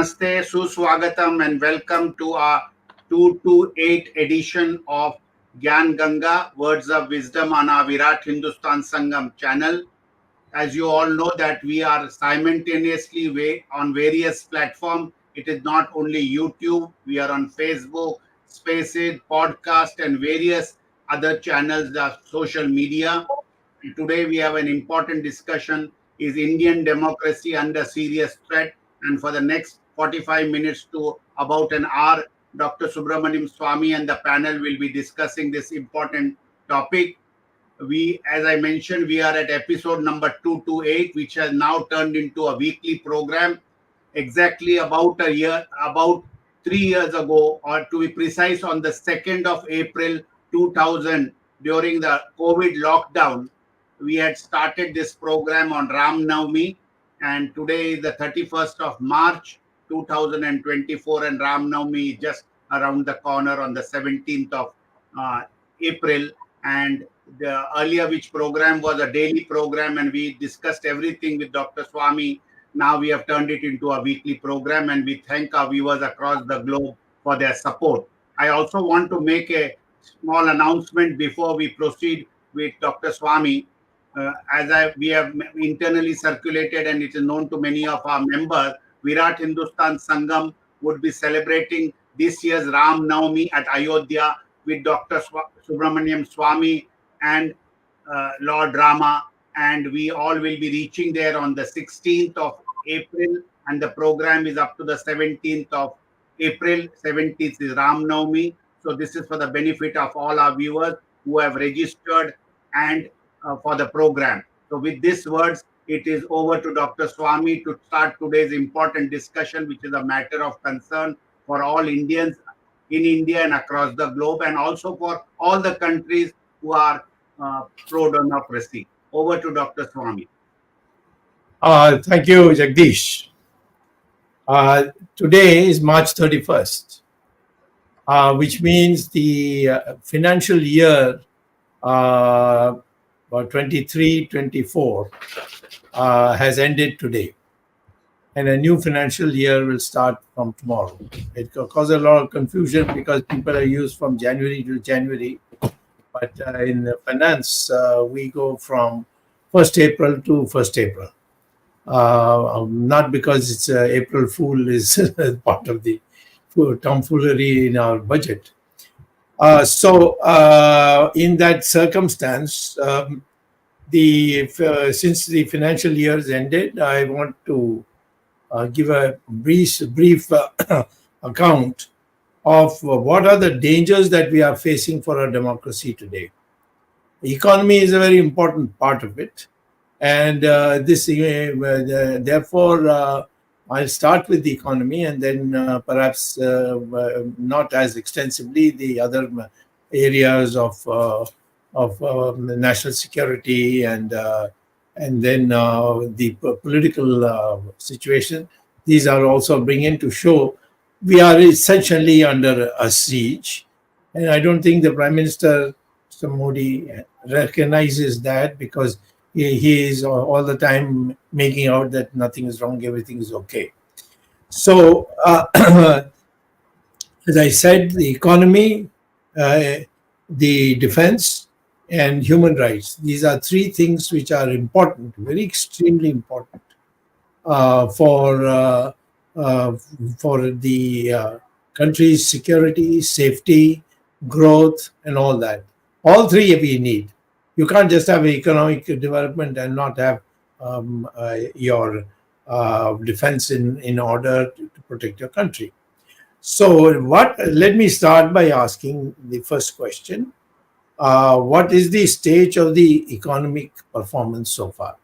Namaste, Suswagatam, and welcome to our 228 edition of Gyan Ganga, Words of Wisdom on our Virat Hindustan Sangam channel. As you all know that we are simultaneously on various platforms. It is not only YouTube, we are on Facebook, Spaces, podcast, and various other channels of social media. Today we have an important discussion: is Indian democracy under serious threat? And for the next 45 minutes to about an hour, Dr. Subramaniam Swami and the panel will be discussing this important topic. As I mentioned, we are at episode number 228, which has now turned into a weekly program. Exactly about 3 years ago, or to be precise, on the 2nd of April 2000, during the COVID lockdown, we had started this program on Ram Navami, and today is the 31st of March 2024, and Ram Navami is just around the corner on the 17th of April. And the earlier which program was a daily program, and we discussed everything with Dr. Swami. Now we have turned it into a weekly program, and we thank our viewers across the globe for their support. I also want to make a small announcement before we proceed with Dr. Swami. We have internally circulated, and it is known to many of our members, Virat Hindustan Sangam would be celebrating this year's Ram Navami at Ayodhya with Dr. Subramaniam Swami and Lord Rama, and we all will be reaching there on the 16th of April, and the program is up to the 17th of April. 17th is Ram Navami. So this is for the benefit of all our viewers who have registered and for the program. So with these words, it is over to Dr. Swami to start today's important discussion, which is a matter of concern for all Indians in India and across the globe, and also for all the countries who are pro-democracy. Over to Dr. Swami. Thank you, Jagdish. Today is March 31st, which means the financial year 23-24 has ended today. And a new financial year will start from tomorrow. It causes a lot of confusion because people are used from January to January. But in finance, we go from 1st April to 1st April. Not because it's April Fool is part of the tomfoolery in our budget. So in that circumstance, since the financial year has ended, I want to give a brief account of what are the dangers that we are facing for our democracy today. The economy is a very important part of it, and therefore I'll start with the economy, and then perhaps not as extensively the other areas of national security and then the political situation. These are also bringing to show we are essentially under a siege. And I don't think the Prime Minister, Mr. Modi, recognizes that, because he is all the time making out that nothing is wrong, everything is okay. So, as I said, the economy, the defense, and human rights. These are three things which are important, very extremely important for the country's security, safety, growth, and all that. All three we need. You can't just have economic development and not have your defense in order to protect your country. So, let me start by asking the first question. What is the stage of the economic performance so far?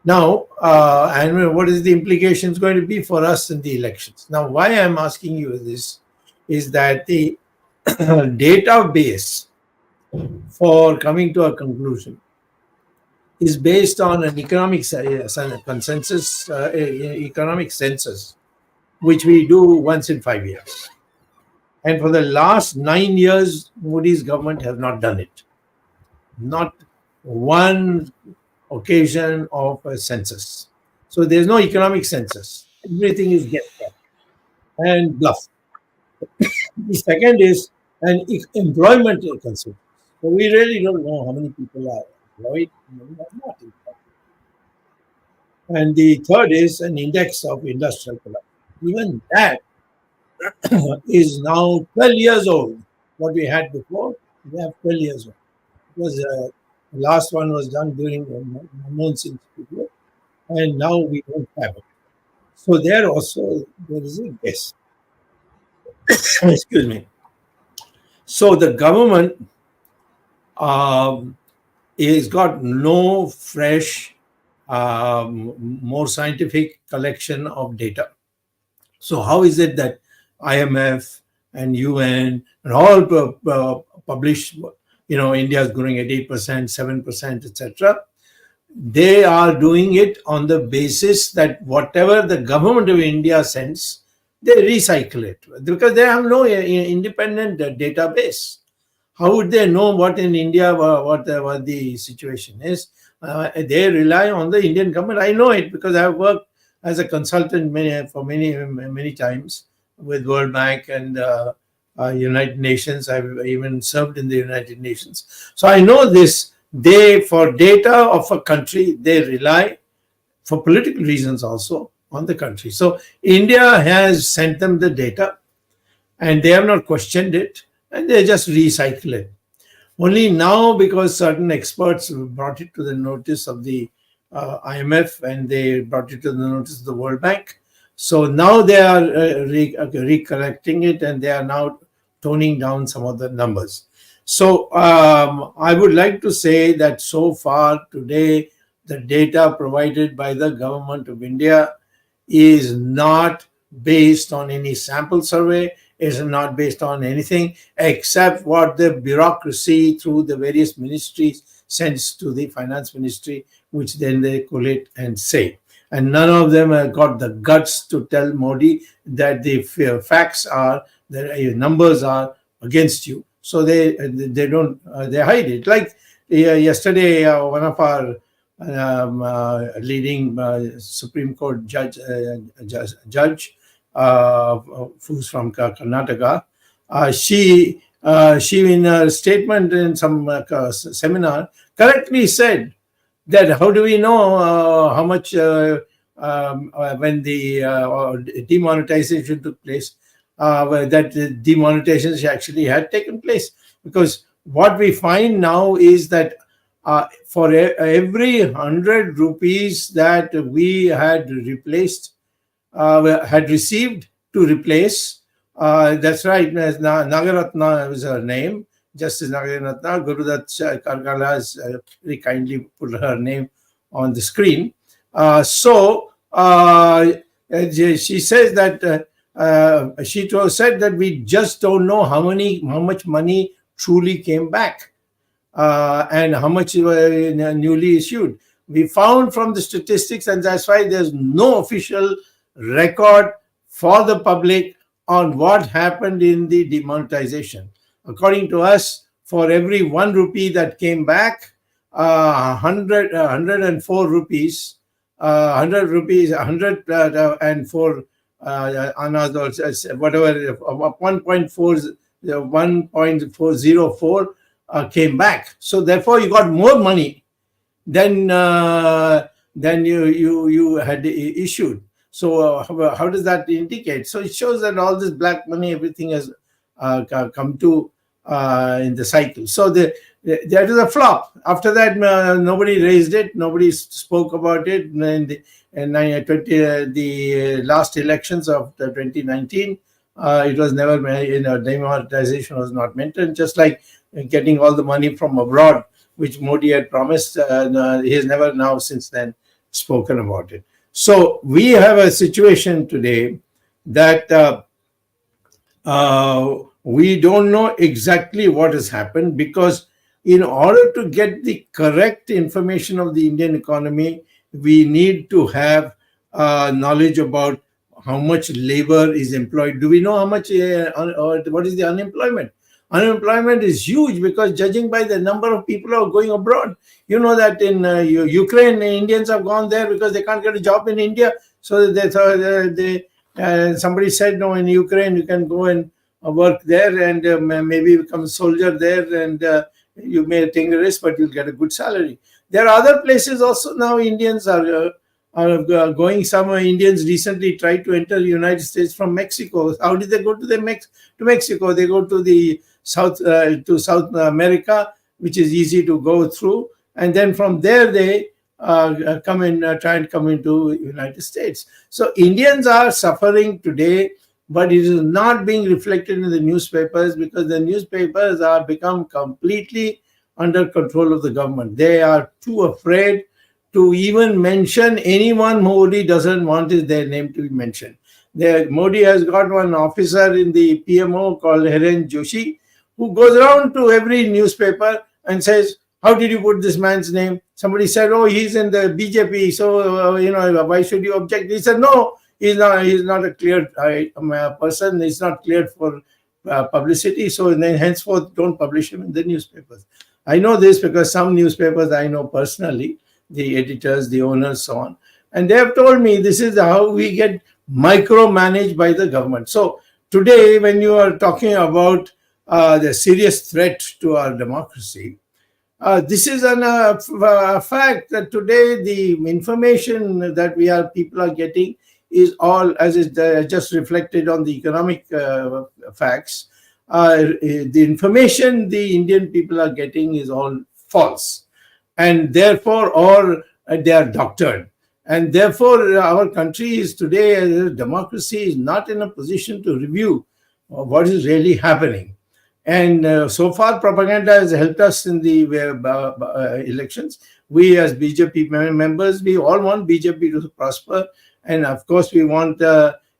Now, and what is the implications going to be for us in the elections? Now, why I'm asking you this is that the database for coming to a conclusion is based on an economic consensus, economic census, which we do once in 5 years. And for the last 9 years, Modi's government has not done it. Not one occasion of a census. So there's no economic census. Everything is guesswork. and bluff. The second is an employment consultant. So we really don't know how many people are employed, how many are not employed. And the third is an index of industrial production. Even that is now 12 years old. What we had before, we have 12 years old. Because the last one was done during the Monsoon period, and now we don't have it. So there also there is a guess. Excuse me. So the government is got no fresh, more scientific collection of data. So how is it that IMF and UN and all publish, India is growing at 8%, 7%, etc. They are doing it on the basis that whatever the government of India sends, they recycle it because they have no independent database. How would they know what in India, what the situation is? They rely on the Indian government. I know it because I have worked as a consultant for many times with World Bank and United Nations. I've even served in the United Nations, so I know this. They, for data of a country, they rely for political reasons also on the country. So India has sent them the data, and they have not questioned it, and they just recycle it. Only now, because certain experts brought it to the notice of the IMF and they brought it to the notice of the World Bank. So now they are recollecting it and they are now toning down some of the numbers. So I would like to say that so far today, the data provided by the government of India is not based on any sample survey, is not based on anything except what the bureaucracy through the various ministries sends to the finance ministry, which then they collate and say. And none of them have got the guts to tell Modi that the facts are, the numbers are against you. So they don't, they hide it. Like yesterday, one of our leading Supreme Court judge who's from Karnataka, she in a statement in some seminar correctly said that how do we know how much when the demonetization took place, that the demonetization actually had taken place, because what we find now is that for every 100 rupees that we had received to replace. That's right, Nagaratna was her name, Justice Nagaratna. Gurudat Karkala has very kindly put her name on the screen. She says that said that we just don't know how much money truly came back and how much were newly issued. We found from the statistics, and that's why there's no official record for the public on what happened in the demonetization. According to us, for every 1 rupee that came back, 104 rupees, 100 rupees, 104 whatever, 1.404 came back. So therefore, you got more money than you had issued. So how does that indicate? So it shows that all this black money, everything has come to in the cycle. So that is a flop. After that, nobody raised it. Nobody spoke about it. In the last elections of 2019, it was never, demonetization was not mentioned. Just like getting all the money from abroad, which Modi had promised, he has never now since then spoken about it. So we have a situation today that we don't know exactly what has happened, because in order to get the correct information of the Indian economy, we need to have knowledge about how much labor is employed. Do we know how much, what is the unemployment? Unemployment is huge, because judging by the number of people who are going abroad, you know that in Ukraine, Indians have gone there because they can't get a job in India. So they And somebody said, no, in Ukraine, you can go and work there and maybe become a soldier there, and you may take a risk, but you'll get a good salary. There are other places also now. Indians are going. Some Indians recently tried to enter the United States from Mexico. How did they go to to Mexico? They go to the South America, which is easy to go through, and then from there they come in, try and come into United States. So Indians are suffering today, but it is not being reflected in the newspapers because the newspapers are become completely under control of the government. They are too afraid to even mention anyone Modi doesn't want their name to be mentioned. Modi has got one officer in the PMO called Hiren Joshi, who goes around to every newspaper and says, how did you put this man's name? Somebody said, oh, he's in the BJP, so why should you object? He said, no, he's not a cleared person. He's not cleared for publicity, so then henceforth don't publish him in the newspapers. I know this because some newspapers I know personally, the editors, the owners, so on, and they have told me this is how we get micromanaged by the government. So today, when you are talking about the serious threat to our democracy, this is a fact that today the information that people are getting is all, as is just reflected on the economic facts. The information the Indian people are getting is all false, and therefore, or they are doctored. And therefore, our country is today, as a democracy, is not in a position to review what is really happening. And so far, propaganda has helped us in the elections. We, as BJP members, we all want BJP to prosper. And of course, we want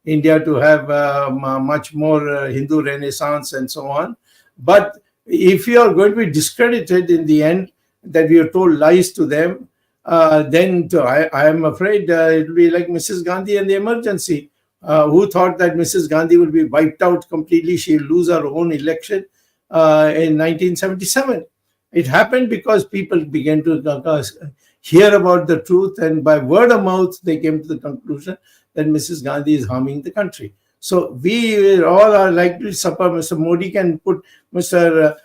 India to have much more Hindu renaissance and so on. But if you are going to be discredited in the end, that we have told lies to them, then I am afraid it will be like Mrs. Gandhi and the emergency. Who thought that Mrs. Gandhi would be wiped out completely? She'll lose her own election in 1977. It happened because people began to hear about the truth, and by word of mouth, they came to the conclusion that Mrs. Gandhi is harming the country. So we all are likely to suffer. Mr. Modi can put Mr.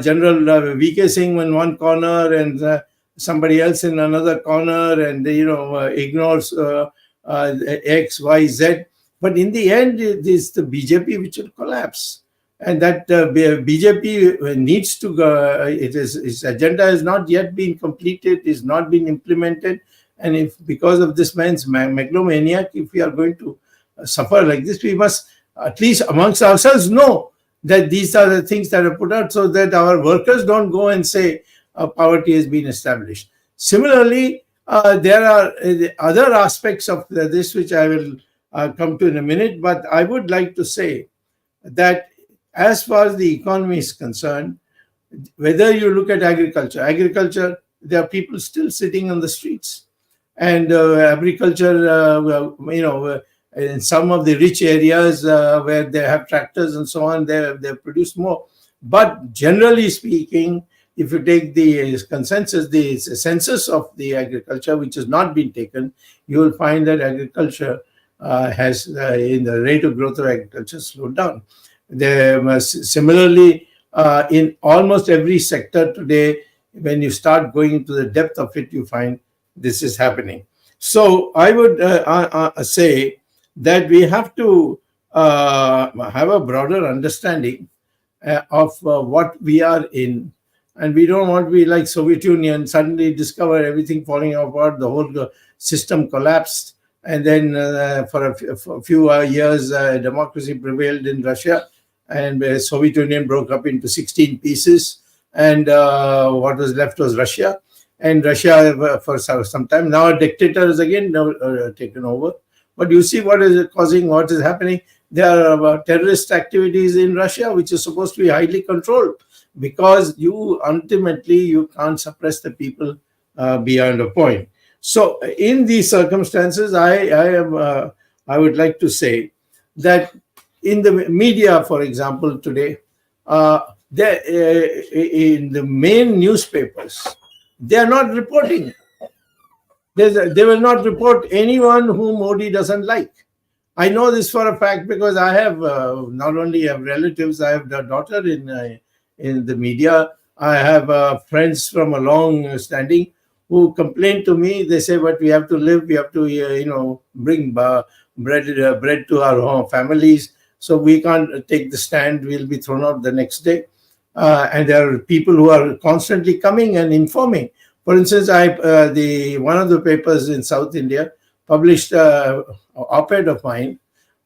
General VK Singh in one corner and somebody else in another corner, and ignores X, Y, Z. But in the end, it is the BJP which will collapse, and that BJP needs to go. Its agenda has not yet been completed, is not been implemented, and if because of this man's megalomaniac, if we are going to suffer like this, we must at least amongst ourselves know that these are the things that are put out, so that our workers don't go and say poverty has been established. Similarly, there are other aspects of this which I will come to in a minute, but I would like to say that as far as the economy is concerned, whether you look at agriculture, there are people still sitting on the streets, and agriculture, in some of the rich areas where they have tractors and so on, they produce more. But generally speaking, if you take the census of the agriculture, which has not been taken, you will find that agriculture has, in the rate of growth of agriculture, slowed down. Similarly, in almost every sector today, when you start going into the depth of it, you find this is happening. So I would say that we have to have a broader understanding of what we are in, and we don't want to be like Soviet Union, suddenly discover everything falling apart, the whole system collapsed, and then for a few years democracy prevailed in Russia, and the Soviet Union broke up into 16 pieces, and what was left was Russia. And Russia, for some time, now a dictator is again taken over. But you see what is causing, what is happening. There are terrorist activities in Russia, which is supposed to be highly controlled, because you can't suppress the people beyond a point. So in these circumstances, I would like to say that in the media, for example, today, in the main newspapers, they are not reporting. They will not report anyone whom Modi doesn't like. I know this for a fact because I have not only have relatives, I have a daughter in the media. I have friends from a long standing who complain to me. They say, "But we have to live. We have to, bring bread to our home families. So we can't take the stand. We'll be thrown out the next day." And there are people who are constantly coming and informing. For instance, the one of the papers in South India published op-ed of mine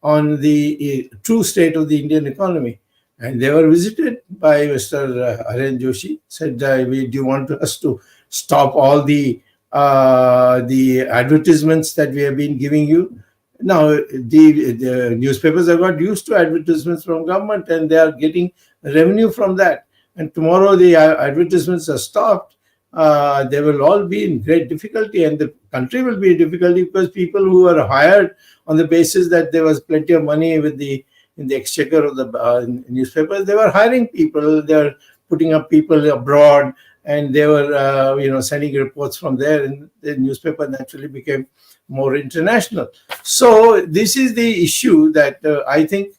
on the true state of the Indian economy. And they were visited by Mr. Haren Joshi. Said, "Do you want us to stop all the advertisements that we have been giving you?" Now, the newspapers have got used to advertisements from government, and they are getting revenue from that. And tomorrow the advertisements are stopped. They will all be in great difficulty, and the country will be in difficulty because people who are hired on the basis that there was plenty of money with the in the exchequer of the newspapers, they were hiring people. They were putting up people abroad, and they were sending reports from there, and the newspaper naturally became more international. So this is the issue that I think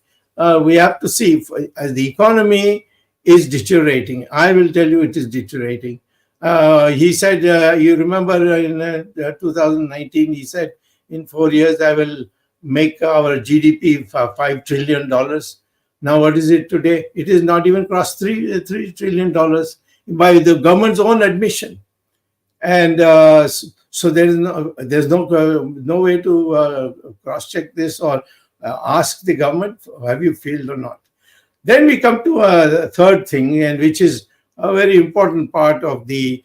we have to see. As the economy is deteriorating, I will tell you it is deteriorating. He said, you remember in 2019, he said, in 4 years, I will make our GDP $5 trillion. Now, what is it today? It is not even crossed $3 trillion by the government's own admission. And so there's no way to cross-check this or ask the government, have you failed or not? Then we come to a third thing, and which is a very important part of the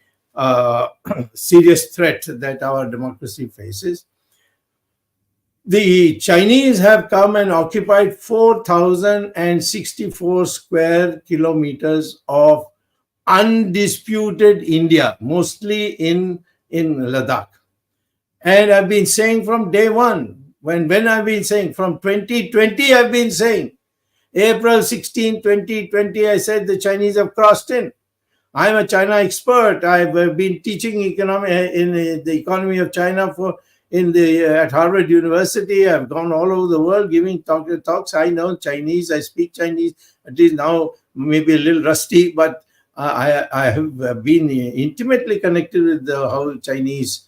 serious threat that our democracy faces. The Chinese have come and occupied 4,064 square kilometers of undisputed India, mostly in Ladakh. And I've been saying from day one, when I've been saying, from 2020, I've been saying, April 16, 2020, I said the Chinese have crossed in. I'm a China expert. I've been teaching economy in the economy of China at Harvard University. I've gone all over the world giving talks. I know Chinese. I speak Chinese. At least now, maybe a little rusty, but I have been intimately connected with how Chinese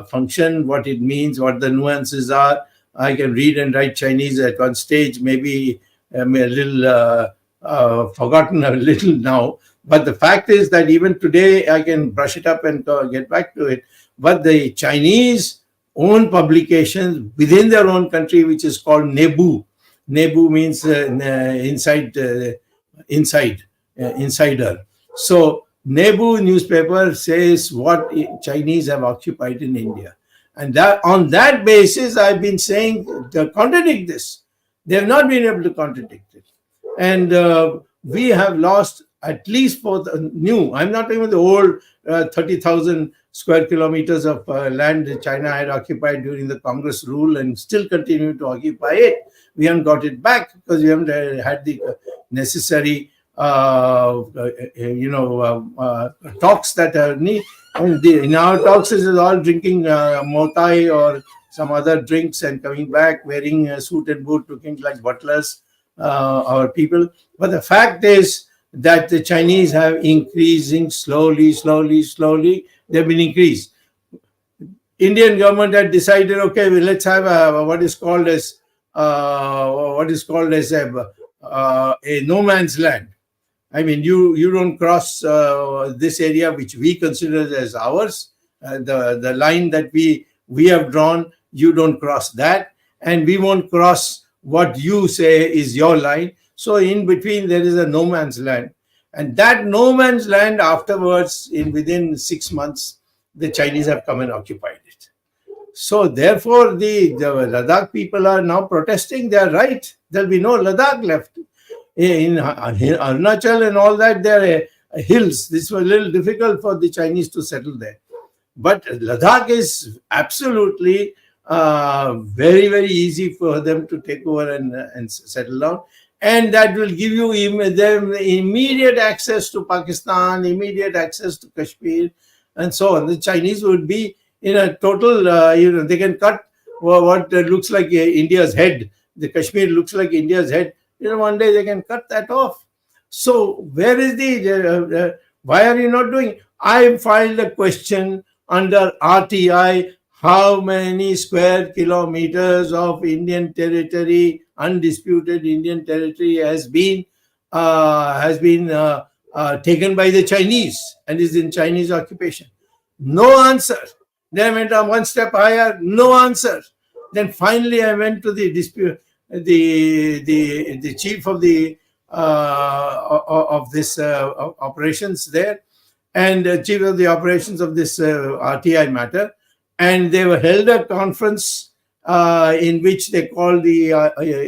function, what it means, what the nuances are. I can read and write Chinese at one stage, maybe I'm a little forgotten a little now. But the fact is that even today, I can brush it up and get back to it. But the Chinese own publications within their own country, which is called Nebu. Nebu means insider. So Nebu newspaper says what Chinese have occupied in India. And that on that basis, I've been saying to contradict this. They have not been able to contradict it. And we have lost at least for the new, I'm not even the old 30,000 square kilometers of land that China had occupied during the Congress rule and still continue to occupy it. We haven't got it back because we haven't had the necessary talks that are needed. And in our talks, it is all drinking motai or some other drinks and coming back wearing a suit and boot, looking like butlers, our people. But the fact is that the Chinese have increasing slowly. They've been increased. Indian government had decided, okay, well, let's have what is called as a no man's land. I mean, you don't cross this area which we consider as ours. The line that we have drawn, you don't cross that, and we won't cross what you say is your line. So in between there is a no man's land, and that no man's land afterwards, within 6 months, the Chinese have come and occupied it. So therefore, the Ladakh people are now protesting. They are right. There'll be no Ladakh left. In Arunachal and all that, there are hills. This was a little difficult for the Chinese to settle there. But Ladakh is absolutely very, very easy for them to take over and settle down. And that will give you them immediate access to Pakistan, immediate access to Kashmir, and so on. The Chinese would be in a total, they can cut what looks like India's head the Kashmir looks like India's head, one day they can cut that off. So where is why are you not doing it? I filed a question under RTI: how many square kilometers of Indian territory, undisputed Indian territory, taken by the Chinese and is in Chinese occupation? No answer. Then I went on one step higher, no answer. Then finally I went to the dispute, the chief of the of this operations there, and chief of the operations of this RTI matter, and they were held a conference in which they called the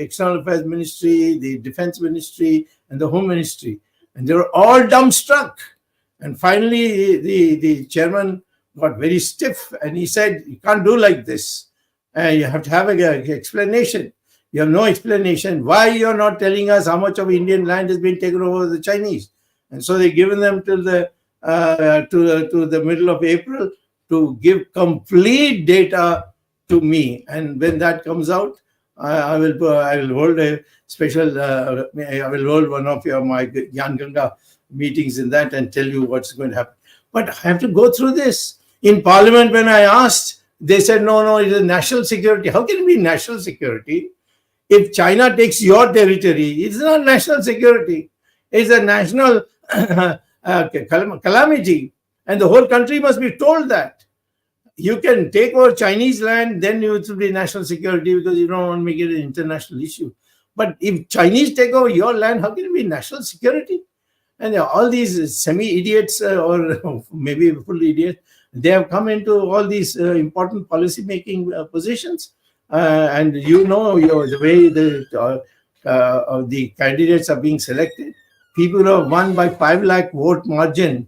External Affairs Ministry, the Defense Ministry, and the Home Ministry, and they were all dumbstruck. And finally, the chairman got very stiff, and he said, "You can't do like this. You have to have an explanation. You have no explanation. Why you're not telling us how much of Indian land has been taken over by the Chinese?" And so they've given them till the to the middle of April to give complete data to me. And when that comes out, I will hold a special. I will hold one of my Gyan Ganga meetings in that and tell you what's going to happen. But I have to go through this in Parliament. When I asked, they said, no, it is national security. How can it be national security? If China takes your territory, it's not national security. It's a national calamity. And the whole country must be told that. You can take over Chinese land, then it will be national security because you don't want to make it an international issue. But if Chinese take over your land, how can it be national security? And all these semi-idiots or maybe full idiots, they have come into all these important policy-making positions. And the way the candidates are being selected. People who have won by 5 lakh vote margin,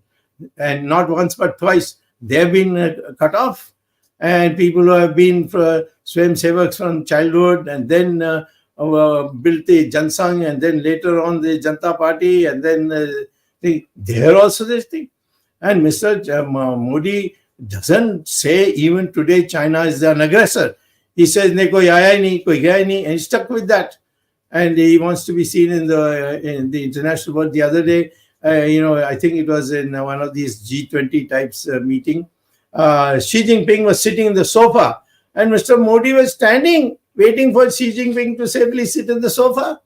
and not once but twice, they have been cut off. And people who have been Swayam Sevaks from childhood, and then built the Jansang, and then later on the Janata Party, and then they are also this thing. And Mr. Modi doesn't say even today China is an aggressor. He says, "Ne koi aaya nahi, koi gaya nahi," and he's stuck with that. And he wants to be seen in the international world. The other day, I think it was in one of these G20 types meeting. Xi Jinping was sitting in the sofa, and Mr. Modi was standing, waiting for Xi Jinping to say, "Please sit in the sofa."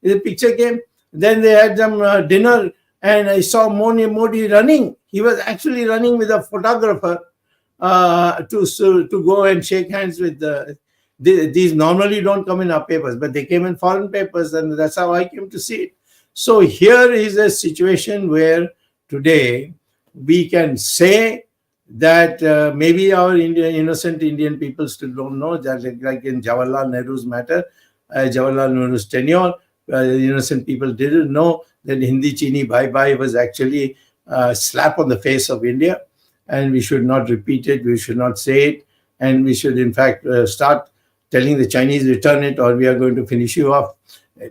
The picture came. Then they had some dinner, and I saw Modi running. He was actually running with a photographer to go and shake hands with these normally don't come in our papers, but they came in foreign papers, and that's how I came to see it. So here is a situation where today we can say that maybe our innocent Indian people still don't know that, like in Jawaharlal Nehru's matter, Jawaharlal Nehru's tenure, innocent people didn't know that Hindi Chini Bye Bye was actually a slap on the face of India, and we should not repeat it, we should not say it, and we should in fact start telling the Chinese, "Return it or we are going to finish you off."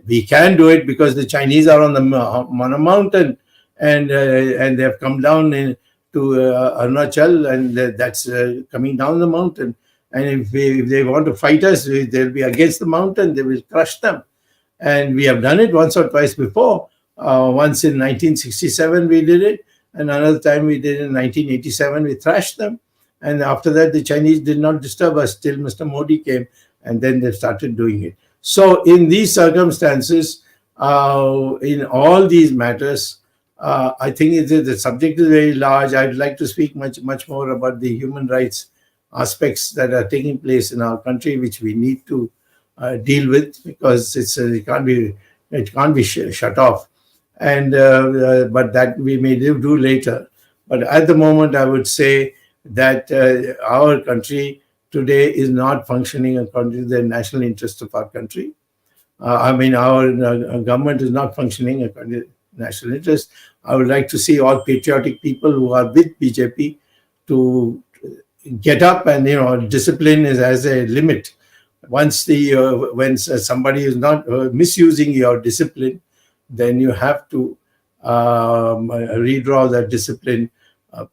We can do it because the Chinese are on a mountain, and they have come down to Arunachal, and that's coming down the mountain. And if they want to fight us, they'll be against the mountain, they will crush them. And we have done it once or twice before. Once in 1967 we did it, and another time we did in 1987, we thrashed them. And after that, the Chinese did not disturb us till Mr. Modi came, and then they started doing it. So in these circumstances, in all these matters, I think the subject is very large. I'd like to speak much more about the human rights aspects that are taking place in our country, which we need to deal with, because it can't be shut off. And but that we may do later. But at the moment, I would say that our country today is not functioning according to the national interest of our country. Our government is not functioning according to national interest. I would like to see all patriotic people who are with BJP to get up, and discipline has a limit. Once when somebody is not misusing your discipline, then you have to redraw that discipline. The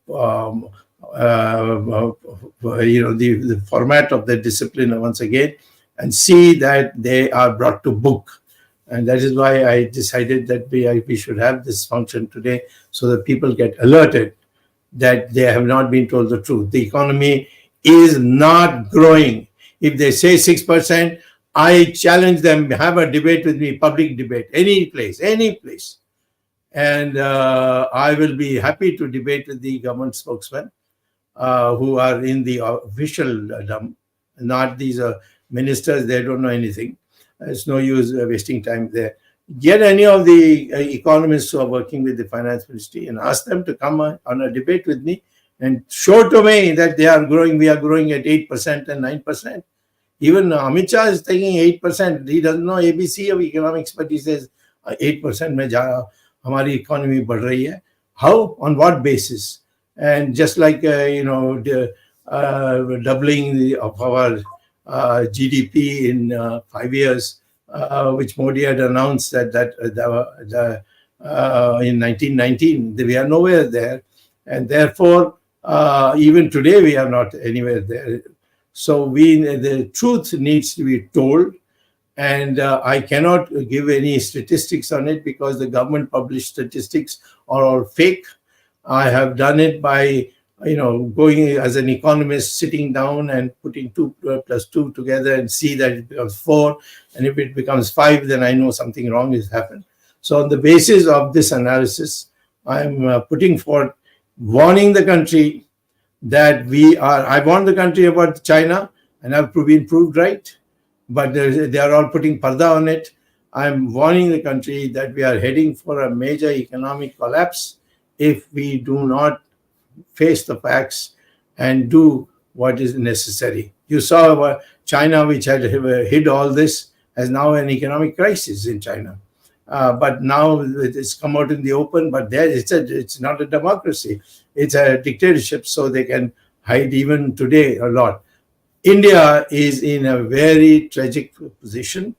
format of the discipline once again, and see that they are brought to book. And that is why I decided that we should have this function today, so that people get alerted that they have not been told the truth. The economy is not growing. If they say 6%, I challenge them, have a debate with me, public debate, any place, and I will be happy to debate with the government spokesman who are in the official dump, not these ministers. They don't know anything. It's no use wasting time there. Get any of the economists who are working with the finance ministry and ask them to come on a debate with me and show to me that they are growing. We are growing at 8% and 9%. Even Amit Shah is taking 8%. He doesn't know ABC of economics, but he says 8% में हमारी economy बढ़ रही है. How? On what basis? And just like doubling of our GDP in 5 years, which Modi had announced in 1919, we are nowhere there, and therefore even today we are not anywhere there. So the truth needs to be told, and I cannot give any statistics on it because the government published statistics are all fake. I have done it by going as an economist, sitting down and putting 2 plus 2 together and see that it becomes 4, and if it becomes 5, then I know something wrong has happened. So on the basis of this analysis, I'm putting forth, warning the country that I warned the country about China, and I've been proved right, but they are all putting parda on it. I'm warning the country that we are heading for a major economic collapse if we do not face the facts and do what is necessary. You saw China, which had hid all this, has now an economic crisis in China. But now it's come out in the open, but there it's not a democracy. It's a dictatorship, so they can hide even today a lot. India is in a very tragic position,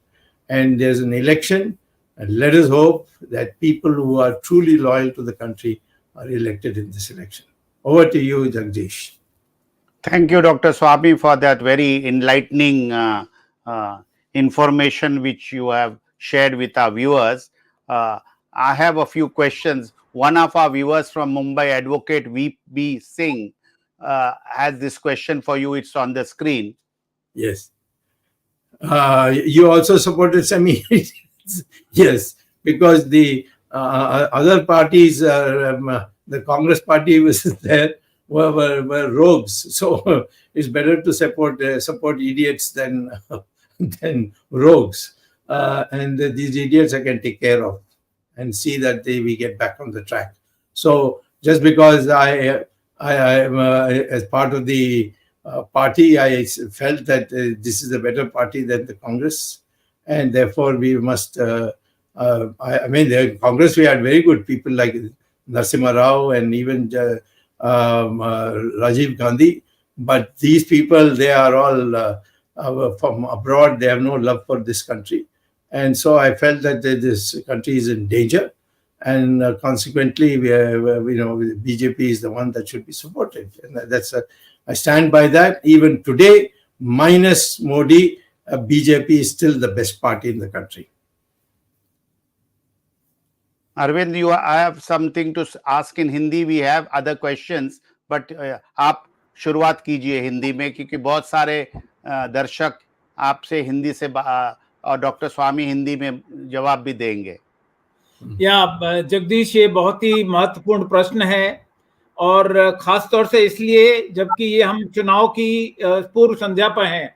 and there's an election, and let us hope that people who are truly loyal to the country are elected in this election. Over to you, Jagdish. Thank you, Dr. Swami, for that very enlightening information which you have shared with our viewers. I have a few questions. One of our viewers from Mumbai, Advocate V.B. Singh, has this question for you. It's on the screen. Yes. You also supported semi. Yes, because the other parties, the Congress party was there, were rogues. So it's better to support idiots than rogues. And these idiots I can take care of and see that we get back on the track. So just because I am as part of the party, I felt that this is a better party than the Congress, and therefore we must. The Congress, we had very good people like Narasimha Rao and even Rajiv Gandhi, but these people, they are all from abroad. They have no love for this country, and so I felt that this country is in danger, and consequently, BJP is the one that should be supported, and I stand by that. Even today, minus Modi, BJP is still the best party in the country. Arvind, I have something to ask in Hindi. We have other questions, but आप शुरुआत कीजिए हिंदी में, क्योंकि बहुत सारे दर्शक आपसे हिंदी से और डॉक्टर स्वामी हिंदी में जवाब भी देंगे. जगदीश, ये बहुत ही महत्वपूर्ण प्रश्न है, और खास तौर से इसलिए जबकि ये हम चुनाव की पूर्व संध्या पर हैं.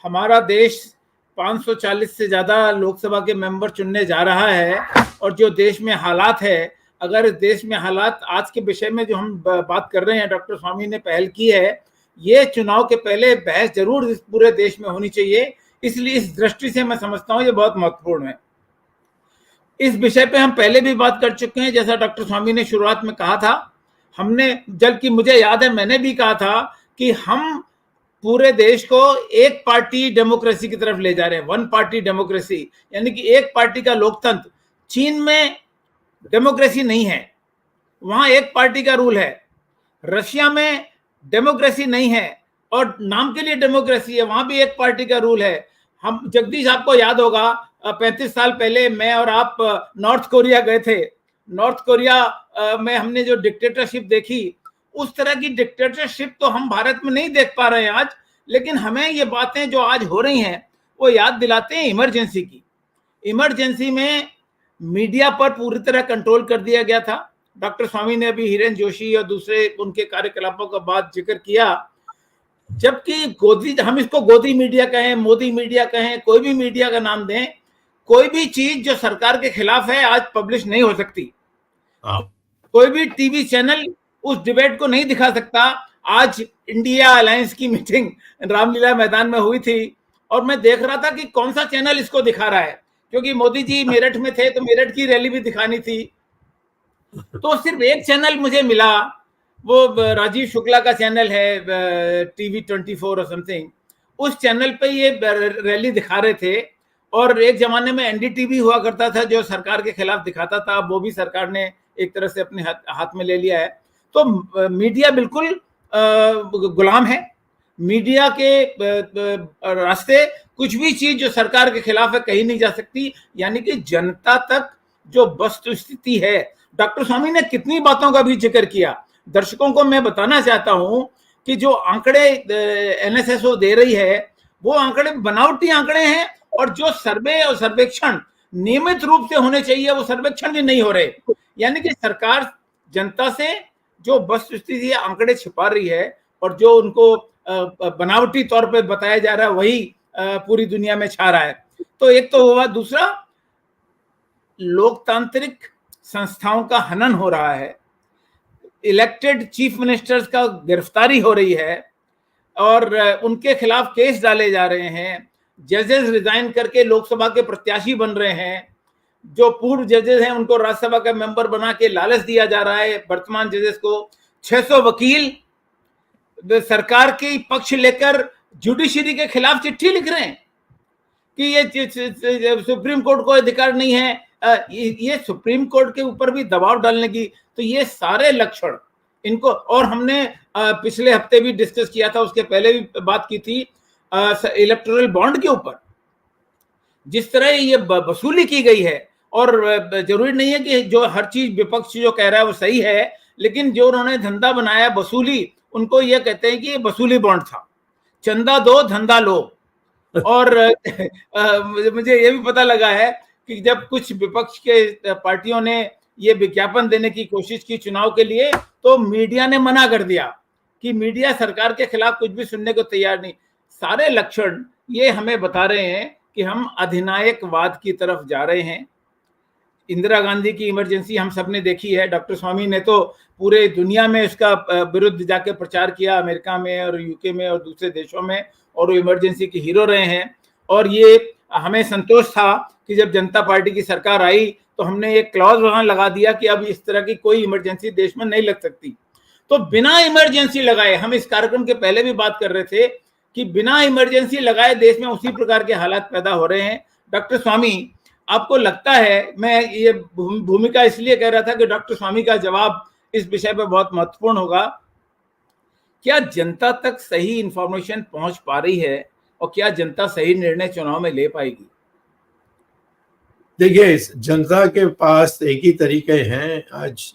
हमारा देश 540 से ज्यादा लोकसभा के मेंबर चुनने जा रहा है, और जो देश में हालात है, अगर देश में हालात आज के विषय में जो हम बात कर रहे हैं, डॉक्टर स्वामी ने पहल की है, ये चुनाव के पहले बहस जरूर इस पूरे देश में होनी चाहिए. इसलिए इस दृष्टि से मैं समझता हूं ये बहुत महत्वपूर्ण है. इस विषय पे हम पहले भी बात कर चुके हैं, जैसा डॉक्टर स्वामी ने शुरुआत में कहा था. हमने, जबकि मुझे याद है मैंने भी कहा था कि हम पूरे देश को एक पार्टी डेमोक्रेसी की तरफ ले जा रहे हैं, वन पार्टी डेमोक्रेसी, यानी कि एक पार्टी का लोकतंत्र. चीन में डेमोक्रेसी नहीं है, वहां एक पार्टी का रूल है. रशिया में डेमोक्रेसी नहीं है और नाम के लिए डेमोक्रेसी है, वहां भी एक पार्टी का रूल है. हम जगदीश, आपको याद होगा 35 साल पहले मैं और आप नॉर्थ कोरिया गए थे। नॉर्थ कोरिया में हमने जो डिक्टेटरशिप देखी, उस तरह की डिक्टेटरशिप तो हम भारत में नहीं देख पा रहे हैं आज। लेकिन हमें ये बातें जो आज हो रही हैं वो याद दिलाते हैं इमरजेंसी की। इमरजेंसी में मीडिया पर पूरी तरह कंट्रोल कर दिया गया था। डॉक्टर स्वामी ने अभी हिरेन जोशी और दूसरे उनके कार्यकलापों का बात जिक्र किया। जबकि गोदी, हम इसको गोदी मीडिया कहें, मोदी मीडिया कहें, कोई भी मीडिया का नाम दें, कोई भी चीज जो सरकार के खिलाफ है आज पब्लिश नहीं हो सकती। कोई भी टीवी चैनल उस डिबेट को नहीं दिखा सकता। आज इंडिया अलायंस की मीटिंग रामलीला मैदान में हुई थी और मैं देख रहा था कि कौन सा चैनल इसको दिखा रहा है, क्योंकि मोदी जी मेरठ में थे तो मेरठ की रैली भी दिखानी थी। तो सिर्फ एक चैनल मुझे मिला, वो राजीव शुक्ला का चैनल है, टीवी 24 और समथिंग। उस चैनल पे ये रैली दिखा रहे थे। और एक जमाने में एनडीटीवी हुआ करता था जो सरकार के खिलाफ दिखाता था, वो भी सरकार ने एक तरह से अपने हाथ में ले लिया है। तो मीडिया बिल्कुल गुलाम है। मीडिया के रास्ते कुछ भी चीज जो सरकार के खिलाफ है कही नहीं जा सकती। यानी कि जनता तक जो वस्तु स्थिति है, डॉक्टर स्वामी ने कितनी बातों का भी जिक्र किया। दर्शकों को मैं बताना चाहता हूं कि जो आंकड़े एनएसएसओ दे रही है वो आंकड़े बनावटी आंकड़े हैं, और जो सर्वे और सर्वेक्षण नियमित रूप से होने चाहिए वो सर्वेक्षण भी नहीं हो रहे। यानी कि सरकार जनता से जो वस्तु स्थिति आंकड़े छिपा रही है और जो उनको बनावटी तौर पे बताया जा रहा है वही पूरी दुनिया में छा रहा है। तो एक तो हुआ। दूसरा, लोकतांत्रिक संस्थाओं का हनन हो रहा है। इलेक्टेड चीफ मिनिस्टर्स का गिरफ्तारी हो रही है और उनके खिलाफ केस डाले जा रहे हैं। जजेस रिजाइन करके लोकसभा के प्रत्याशी बन रहे हैं। जो पूर्व जजेस हैं उनको राज्यसभा का मेंबर बना के लालच दिया जा रहा है वर्तमान जजेस को। 600 वकील सरकार के पक्ष लेकर जुडिशरी के खिलाफ चिट्ठी लिख रहे हैं कि ये सुप्रीम कोर्ट को अधिकार नहीं है, ये सुप्रीम कोर्ट के ऊपर भी दबाव डालने की। तो ये सारे लक्षण इनको, और हमने पिछले हफ्ते भी डिस्कस किया था, उसके पहले भी बात की थी इलेक्टोरल बॉन्ड के ऊपर। जिस तरह ये वसूली की गई है, और जरूरी नहीं है कि जो हर चीज विपक्ष जो कह रहा है वो सही है, लेकिन जो उन्होंने धंधा बनाया वसूली, उनको ये कहते हैं कि ये वसूली बॉन्ड था, चंदा दो धंधा लो। और मुझे ये भी पता लगा है कि जब कुछ विपक्ष के पार्टियों ने ये विज्ञापन देने की कोशिश की चुनाव के लिए, तो मीडिया ने मना कर दिया कि मीडिया सरकार के खिलाफ कुछ भी सुनने को तैयार नहीं। सारे लक्षण ये हमें बता रहे हैं कि हम अधिनायकवाद की तरफ जा रहे हैं। इंदिरा गांधी की इमरजेंसी हम सबने देखी है। डॉक्टर स्वामी ने तो पूरे दुनिया में इसका विरुद्ध जाके प्रचार किया, अमेरिका में और यूके में और दूसरे देशों में, और वो इमरजेंसी के हीरो रहे हैं। और ये हमें संतोष था कि जब जनता पार्टी की सरकार आई तो हमने एक क्लॉज वहां लगा दिया कि अब इस तरह की कोई इमरजेंसी देश में नहीं लग सकती। तो बिना इमरजेंसी लगाए, हम इस कार्यक्रम के पहले भी बात कर रहे थे कि बिना इमरजेंसी लगाए देश में उसी प्रकार के हालात पैदा हो रहे हैं। डॉक्टर स्वामी, आपको लगता है, मैं ये भूमिका इसलिए कह रहा था कि डॉक्टर स्वामी का जवाब इस विषय पर बहुत महत्वपूर्ण होगा, क्या जनता तक सही इंफॉर्मेशन पहुंच पा रही है और क्या जनता सही निर्णय चुनाव में ले पाएगी? देखिए, जनता के पास एक ही तरीके हैं आज।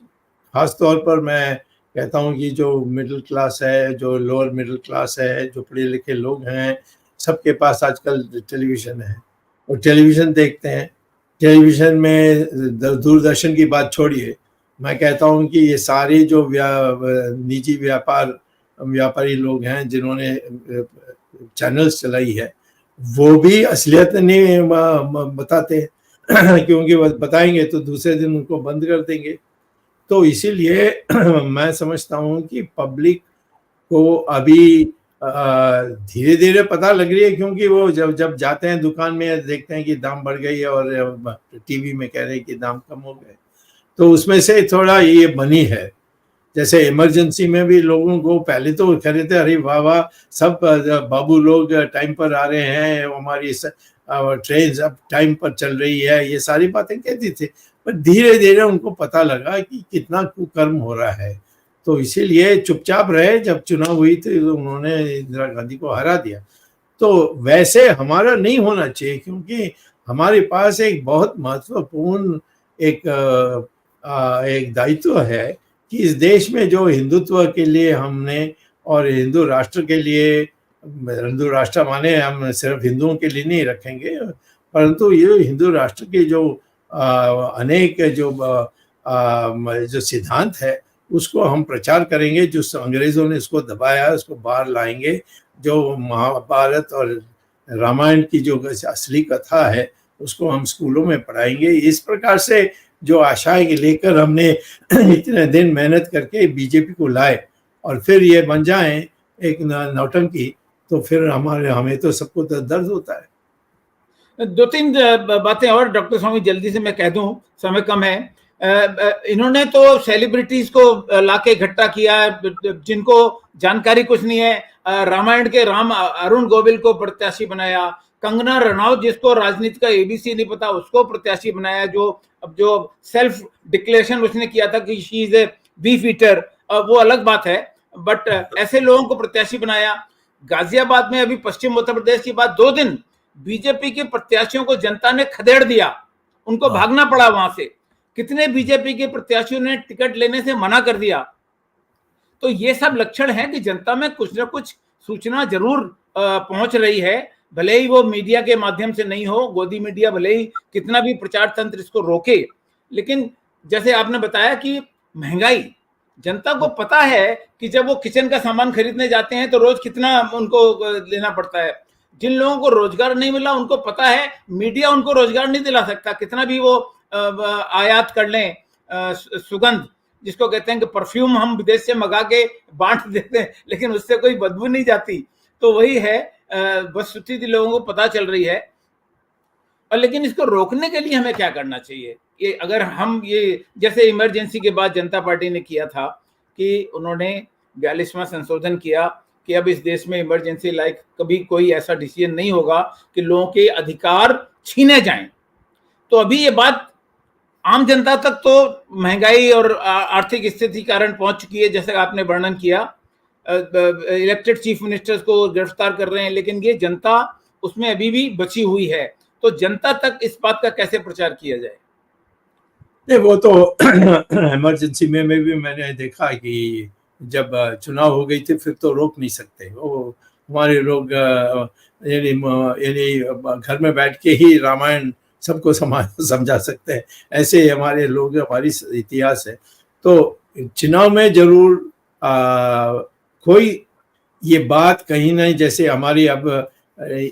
खास तौर पर मैं कहता हूँ कि जो मिडिल क्लास है, जो लोअर मिडिल क्लास है, जो पढ़े लिखे लोग हैं, सबके पास आजकल टेलीविज़न है और टेलीविज़न देखते हैं। टेलीविज़न में दूरदर्शन की बात छोड़िए, मैं कहता हूँ कि ये सारे जो निजी व्यापारी लोग हैं जिन्होंने चैनल्स चलाई है, वो भी असलियत नहीं बताते क्योंकि बताएंगे तो दूसरे दिन उनको बंद कर देंगे। तो इसीलिए मैं समझता हूँ कि पब्लिक को अभी धीरे धीरे पता लग रही है, क्योंकि वो जब जाते हैं दुकान में देखते हैं कि दाम बढ़ गई है और टीवी में कह रहे हैं कि दाम कम हो गए, तो उसमें से थोड़ा ये बनी है। जैसे इमरजेंसी में भी लोगों को पहले तो कह रहे थे अरे वाह वाह, सब बाबू लोग टाइम पर आ रहे हैं, हमारी ट्रेन अब टाइम पर चल रही है, ये सारी बातें कहती थी। पर धीरे धीरे उनको पता लगा कि कितना कुकर्म हो रहा है, तो इसीलिए चुपचाप रहे। जब चुनाव हुई थी तो उन्होंने इंदिरा गांधी को हरा दिया। तो वैसे हमारा नहीं होना चाहिए, क्योंकि हमारे पास एक बहुत महत्वपूर्ण एक एक दायित्व है कि इस देश में जो हिंदुत्व के लिए हमने और हिंदू राष्ट्र के लिए, हिंदू राष्ट्र माने हम सिर्फ हिंदुओं के लिए नहीं रखेंगे, परंतु ये हिंदू राष्ट्र के जो अनेक जो सिद्धांत है उसको हम प्रचार करेंगे। जो अंग्रेजों ने इसको दबाया है उसको बाहर लाएंगे। जो महाभारत और रामायण की जो असली कथा है उसको हम स्कूलों में पढ़ाएंगे। इस प्रकार से जो आशाएं लेकर हमने इतने दिन मेहनत करके बीजेपी को लाए और फिर ये बन जाए एक नौटंकी, तो फिर हमें तो सबको दर्द होता है। दो तीन बातें और डॉक्टर स्वामी जल्दी से मैं कह दूं, समय कम है। इन्होंने तो सेलिब्रिटीज को लाके इकट्ठा किया जिनको जानकारी कुछ नहीं है। रामायण के राम अरुण गोविल को प्रत्याशी बनाया, कंगना रनौत जिसको राजनीति का एबीसी नहीं पता उसको प्रत्याशी बनाया, जो सेल्फ डिक्लेरेशन उसने किया था कि she is a beef eater, वो अलग बात है, बट ऐसे लोगों को प्रत्याशी बनाया। गाजियाबाद में अभी पश्चिम उत्तर प्रदेश की बात, 2 दिन बीजेपी के प्रत्याशियों को जनता ने खदेड़ दिया, उनको भागना पड़ा वहां से। कितने बीजेपी के प्रत्याशियों ने टिकट लेने से मना कर दिया। तो ये सब लक्षण है कि जनता में कुछ ना कुछ सूचना जरूर पहुंच रही है, भले ही वो मीडिया के माध्यम से नहीं हो, गोदी मीडिया भले ही कितना भी प्रचार तंत्र इसको रोके, लेकिन जैसे आपने बताया कि महंगाई, जनता को पता है कि जब वो किचन का सामान खरीदने जाते हैं तो रोज कितना उनको लेना पड़ता है। जिन लोगों को रोजगार नहीं मिला उनको पता है मीडिया उनको रोजगार नहीं दिला सकता, कितना भी वो आयात कर लें सुगंध जिसको कहते हैं कि परफ्यूम हम विदेश से मंगा के बांट देते हैं लेकिन उससे कोई बदबू नहीं जाती। तो वही है, वस्तुस्थिति लोगों को पता चल रही है। और लेकिन इसको रोकने के लिए हमें क्या करना चाहिए? ये अगर हम ये जैसे इमरजेंसी के बाद जनता पार्टी ने किया था कि उन्होंने 42वां संशोधन किया कि अब इस देश में इमरजेंसी लाइक कभी कोई ऐसा डिसीजन नहीं होगा कि लोगों के अधिकार छीने जाएं। तो अभी ये बात आम जनता तक तो महंगाई और आर्थिक स्थिति कारण पहुंच चुकी है, जैसे आपने वर्णन किया। इलेक्टेड चीफ मिनिस्टर्स को गिरफ्तार कर रहे हैं, लेकिन ये जनता उसमें अभी भी बची हुई है। तो जनता तक इस बात का कैसे प्रचार किया जाए? नहीं, वो तो इमरजेंसी में भी मैंने देखा कि जब चुनाव हो गई थी फिर तो रोक नहीं सकते। वो हमारे लोग यानी घर में बैठ के ही रामायण सबको समझा सकते हैं, ऐसे हमारे लोग, हमारी इतिहास है। तो चुनाव में जरूर कोई ये बात कहीं नहीं, जैसे हमारी अब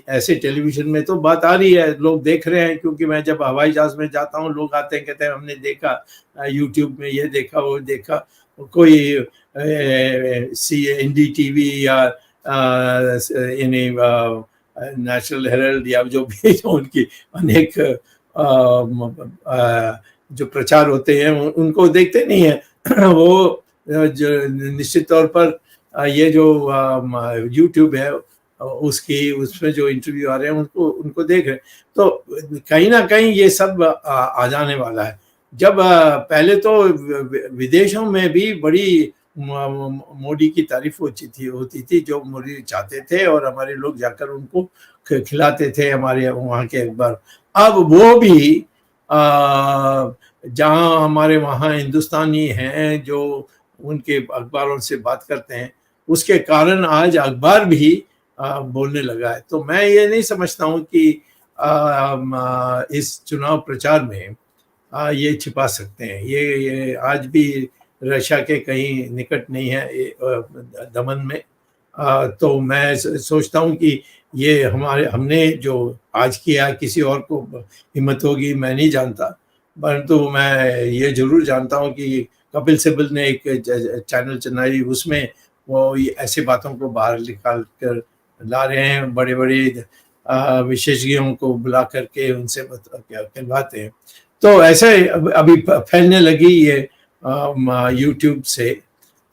ऐसे टेलीविजन में तो बात आ रही है, लोग देख रहे हैं, क्योंकि मैं जब हवाई जहाज में जाता हूँ लोग आते हैं कहते हैं हमने देखा यूट्यूब में, ये देखा वो देखा। कोई NDTV या नेशनल हेरल्ड या जो भी उनकी अनेक जो प्रचार होते हैं उनको देखते नहीं है। वो जो निश्चित तौर पर ये जो यूट्यूब है उसमें जो इंटरव्यू आ रहे हैं उनको देख रहे हैं। तो कहीं ना कहीं ये सब आ जाने वाला है। जब पहले तो विदेशों में भी बड़ी मोदी की तारीफ होती थी, जो मोदी चाहते थे और हमारे लोग जाकर उनको खिलाते थे, हमारे वहाँ के अखबार। अब वो भी जहाँ हमारे वहाँ हिंदुस्तानी हैं जो उनके अखबारों से बात करते हैं, उसके कारण आज अखबार भी बोलने लगा है। तो मैं ये नहीं समझता हूँ कि इस चुनाव प्रचार में ये छिपा सकते हैं। ये आज भी रशिया के कहीं निकट नहीं है दमन में। तो मैं सोचता हूँ कि ये हमने जो आज किया, किसी और को हिम्मत होगी मैं नहीं जानता, परंतु मैं ये जरूर जानता हूँ कि कपिल सिब्बल ने एक चैनल चलाई, उसमें वो ऐसे बातों को बाहर निकाल कर ला रहे हैं, बड़े बड़े विशेषज्ञों को बुला करके उनसे कहलवाते हैं। तो ऐसे अभी फैलने लगी ये यूट्यूब से।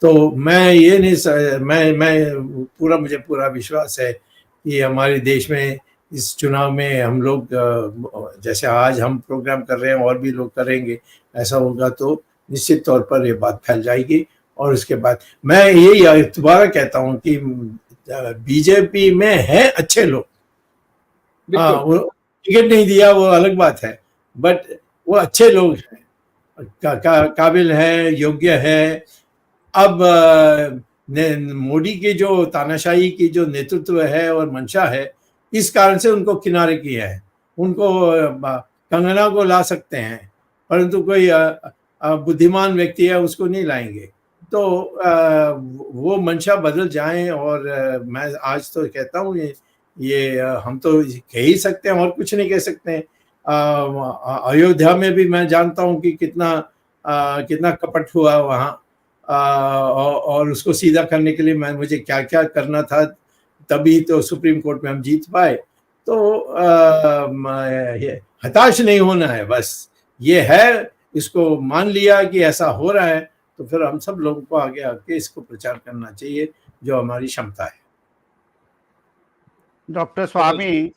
तो मैं ये नहीं, मैं मुझे पूरा विश्वास है कि हमारे देश में इस चुनाव में हम लोग जैसे आज हम प्रोग्राम कर रहे हैं और भी लोग करेंगे, ऐसा होगा तो निश्चित तौर पर ये बात फैल जाएगी। और उसके बाद मैं यही दोबारा कहता हूँ कि बीजेपी में है अच्छे लोग, हाँ, बिल्कुल। वो टिकट नहीं दिया वो अलग बात है, बट वो अच्छे लोग हैं, काबिल है, योग्य है। अब मोदी की जो तानाशाही की जो नेतृत्व है और मंशा है, इस कारण से उनको किनारे किया है। उनको कंगना को ला सकते हैं, परंतु कोई बुद्धिमान व्यक्ति है उसको नहीं लाएंगे। तो वो मंशा बदल जाए, और मैं आज तो कहता हूँ ये हम तो कह ही सकते हैं और कुछ नहीं कह सकते हैं। अयोध्या में भी मैं जानता हूँ कि कितना कपट हुआ वहाँ, और उसको सीधा करने के लिए मुझे क्या क्या करना था, तभी तो सुप्रीम कोर्ट में हम जीत पाए। तो हताश नहीं होना है, बस ये है, इसको मान लिया कि ऐसा हो रहा है, तो फिर हम सब लोगों को आगे आके इसको प्रचार करना चाहिए जो हमारी क्षमता है। डॉक्टर स्वामी,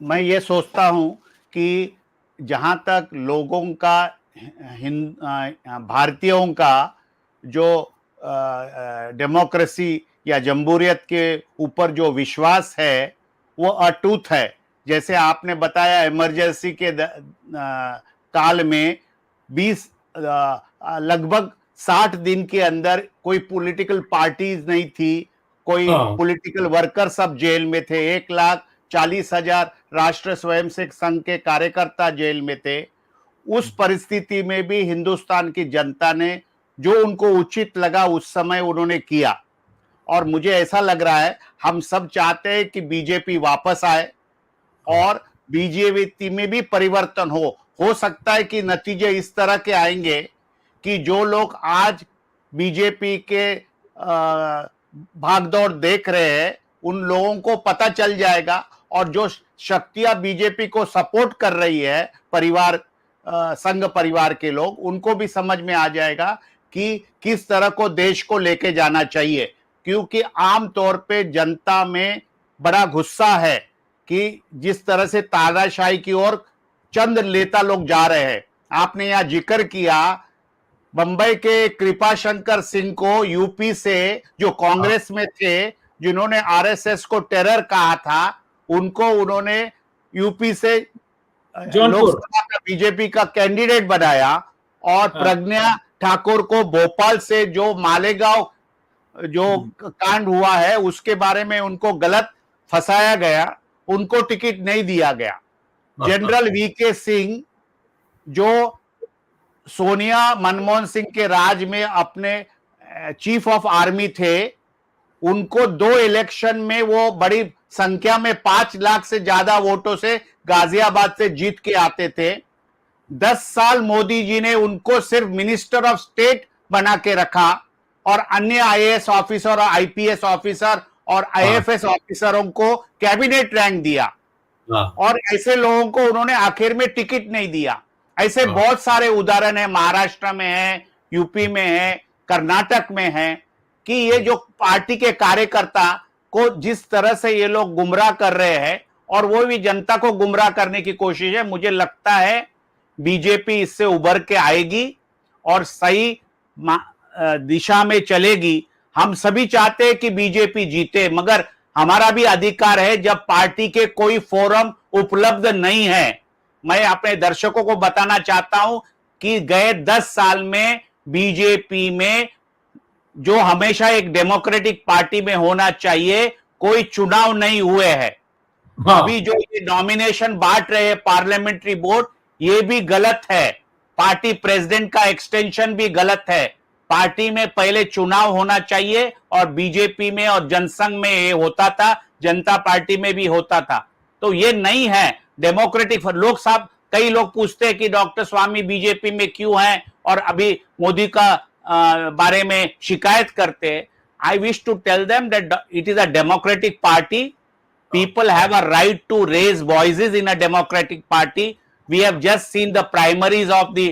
मैं ये सोचता हूँ कि जहाँ तक लोगों का भारतीयों का जो डेमोक्रेसी या जमहूरियत के ऊपर जो विश्वास है वो अटूट है। जैसे आपने बताया इमरजेंसी के काल में 20 लगभग 60 दिन के अंदर कोई पॉलिटिकल पार्टीज नहीं थी, कोई पॉलिटिकल वर्कर सब जेल में थे, 1,40,000 राष्ट्र स्वयंसेवक संघ के कार्यकर्ता जेल में थे। उस परिस्थिति में भी हिंदुस्तान की जनता ने जो उनको उचित लगा उस समय उन्होंने किया, और मुझे ऐसा लग रहा है हम सब चाहते हैं कि बीजेपी वापस आए और बीजेपी में भी परिवर्तन हो सकता है कि नतीजे इस तरह के आएंगे कि जो लोग आज बीजेपी के भागदौड़ देख रहे हैं उन लोगों को पता चल जाएगा, और जो शक्तियां बीजेपी को सपोर्ट कर रही है, परिवार संघ परिवार के लोग, उनको भी समझ में आ जाएगा कि किस तरह को देश को लेके जाना चाहिए। क्योंकि आमतौर पे जनता में बड़ा गुस्सा है कि जिस तरह से तानाशाही की ओर चंद नेता लोग जा रहे हैं। आपने यहां जिक्र किया बंबई के कृपा शंकर सिंह को, यूपी से जो कांग्रेस में थे, जिन्होंने आरएसएस को टेरर कहा था, उनको उन्होंने यूपी से लोकसभा का बीजेपी का कैंडिडेट बनाया, और प्रज्ञा ठाकुर को भोपाल से जो मालेगांव जो कांड हुआ है उसके बारे में उनको गलत फंसाया गया, उनको टिकट नहीं दिया गया। जनरल वीके सिंह जो सोनिया मनमोहन सिंह के राज में अपने चीफ ऑफ आर्मी थे, उनको 2 इलेक्शन में वो बड़ी संख्या में 5 लाख से ज्यादा वोटों से गाजियाबाद से जीत के आते थे। 10 साल मोदी जी ने उनको सिर्फ मिनिस्टर ऑफ स्टेट बना के रखा, और अन्य आईएएस ऑफिसर और आईपीएस ऑफिसर और आईएफएस ऑफिसरों को कैबिनेट रैंक दिया, और ऐसे लोगों को उन्होंने आखिर में टिकट नहीं दिया। ऐसे बहुत सारे उदाहरण है, महाराष्ट्र में है, यूपी में है, कर्नाटक में है, कि ये जो पार्टी के कार्यकर्ता को जिस तरह से ये लोग गुमराह कर रहे हैं, और वो भी जनता को गुमराह करने की कोशिश है। मुझे लगता है बीजेपी इससे उभर के आएगी और सही दिशा में चलेगी। हम सभी चाहते हैं कि बीजेपी जीते, मगर हमारा भी अधिकार है, जब पार्टी के कोई फोरम उपलब्ध नहीं है। मैं अपने दर्शकों को बताना चाहता हूं कि गए 10 साल में बीजेपी में, जो हमेशा एक डेमोक्रेटिक पार्टी में होना चाहिए, कोई चुनाव नहीं हुए हैं। अभी जो ये नॉमिनेशन बांट रहे हैं पार्लियामेंट्री बोर्ड, ये भी गलत है। पार्टी प्रेसिडेंट का एक्सटेंशन भी गलत है। पार्टी में पहले चुनाव होना चाहिए, और बीजेपी में और जनसंघ में ये होता था, जनता पार्टी में भी होता था। तो ये नहीं है डेमोक्रेटिक। लोग साहब, कई लोग पूछते हैं कि डॉक्टर स्वामी बीजेपी में क्यों हैं और अभी मोदी का बारे में शिकायत करते हैं। I wish to tell them that it is a democratic party. People have a right to raise voices in a democratic party. We have just seen the primaries of the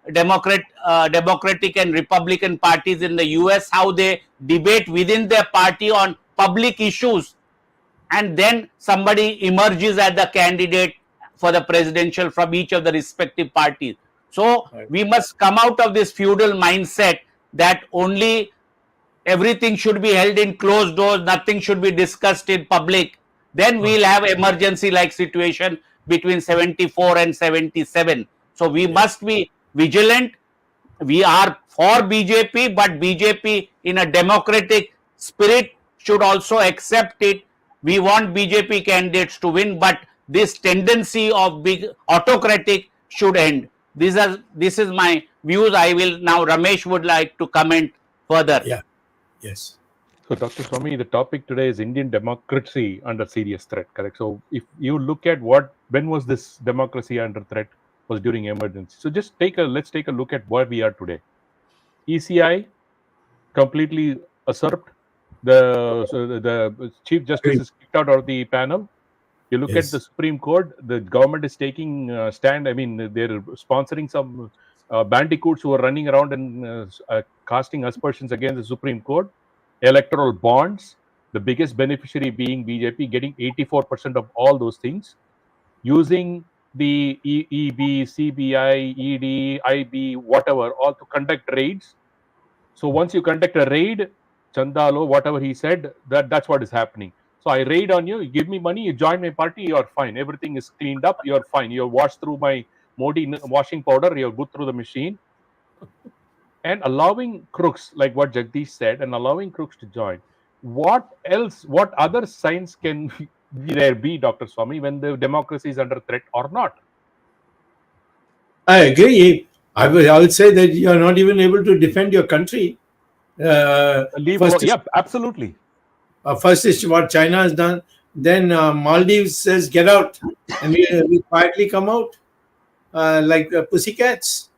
Democratic and Republican parties in the US, how they debate within their party on public issues, and then somebody emerges as the candidate for the presidential from each of the respective parties. So we must come out of this feudal mindset that only everything should be held in closed doors, nothing should be discussed in public, then we'll have emergency like situation between 74 and 77. So we must be vigilant. We are for BJP, but BJP in a democratic spirit should also accept it. We want BJP candidates to win, but this tendency of big autocratic should end. This is my views. I will now, Ramesh would like to comment further. Yeah. Yes. So, Dr. Swami, the topic today is Indian democracy under serious threat, correct? So, if you look at when was this democracy under threat, was during emergency. So, let's take a look at where we are today. ECI completely usurped. The Chief Justice is kicked out of the panel. You look at the Supreme Court, the government is taking stand. I mean, they're sponsoring some bandicoots who are running around and casting aspersions against the Supreme Court. Electoral bonds, the biggest beneficiary being BJP, getting 84% of all those things, using the EB, CBI, ED, IB, whatever, all to conduct raids. So once you conduct a raid, Chandalo, whatever he said, that's what is happening. So I raid on you, you give me money, you join my party, you're fine. Everything is cleaned up, you're fine. You're washed through my Modi washing powder, you're good through the machine. And allowing crooks, like what Jagdish said, and allowing crooks to join. What other signs can there be, Dr. Swami, when the democracy is under threat or not? I agree. I would say that you are not even able to defend your country. Absolutely. First is what China has done. Then Maldives says, get out. And we quietly come out like pussycats.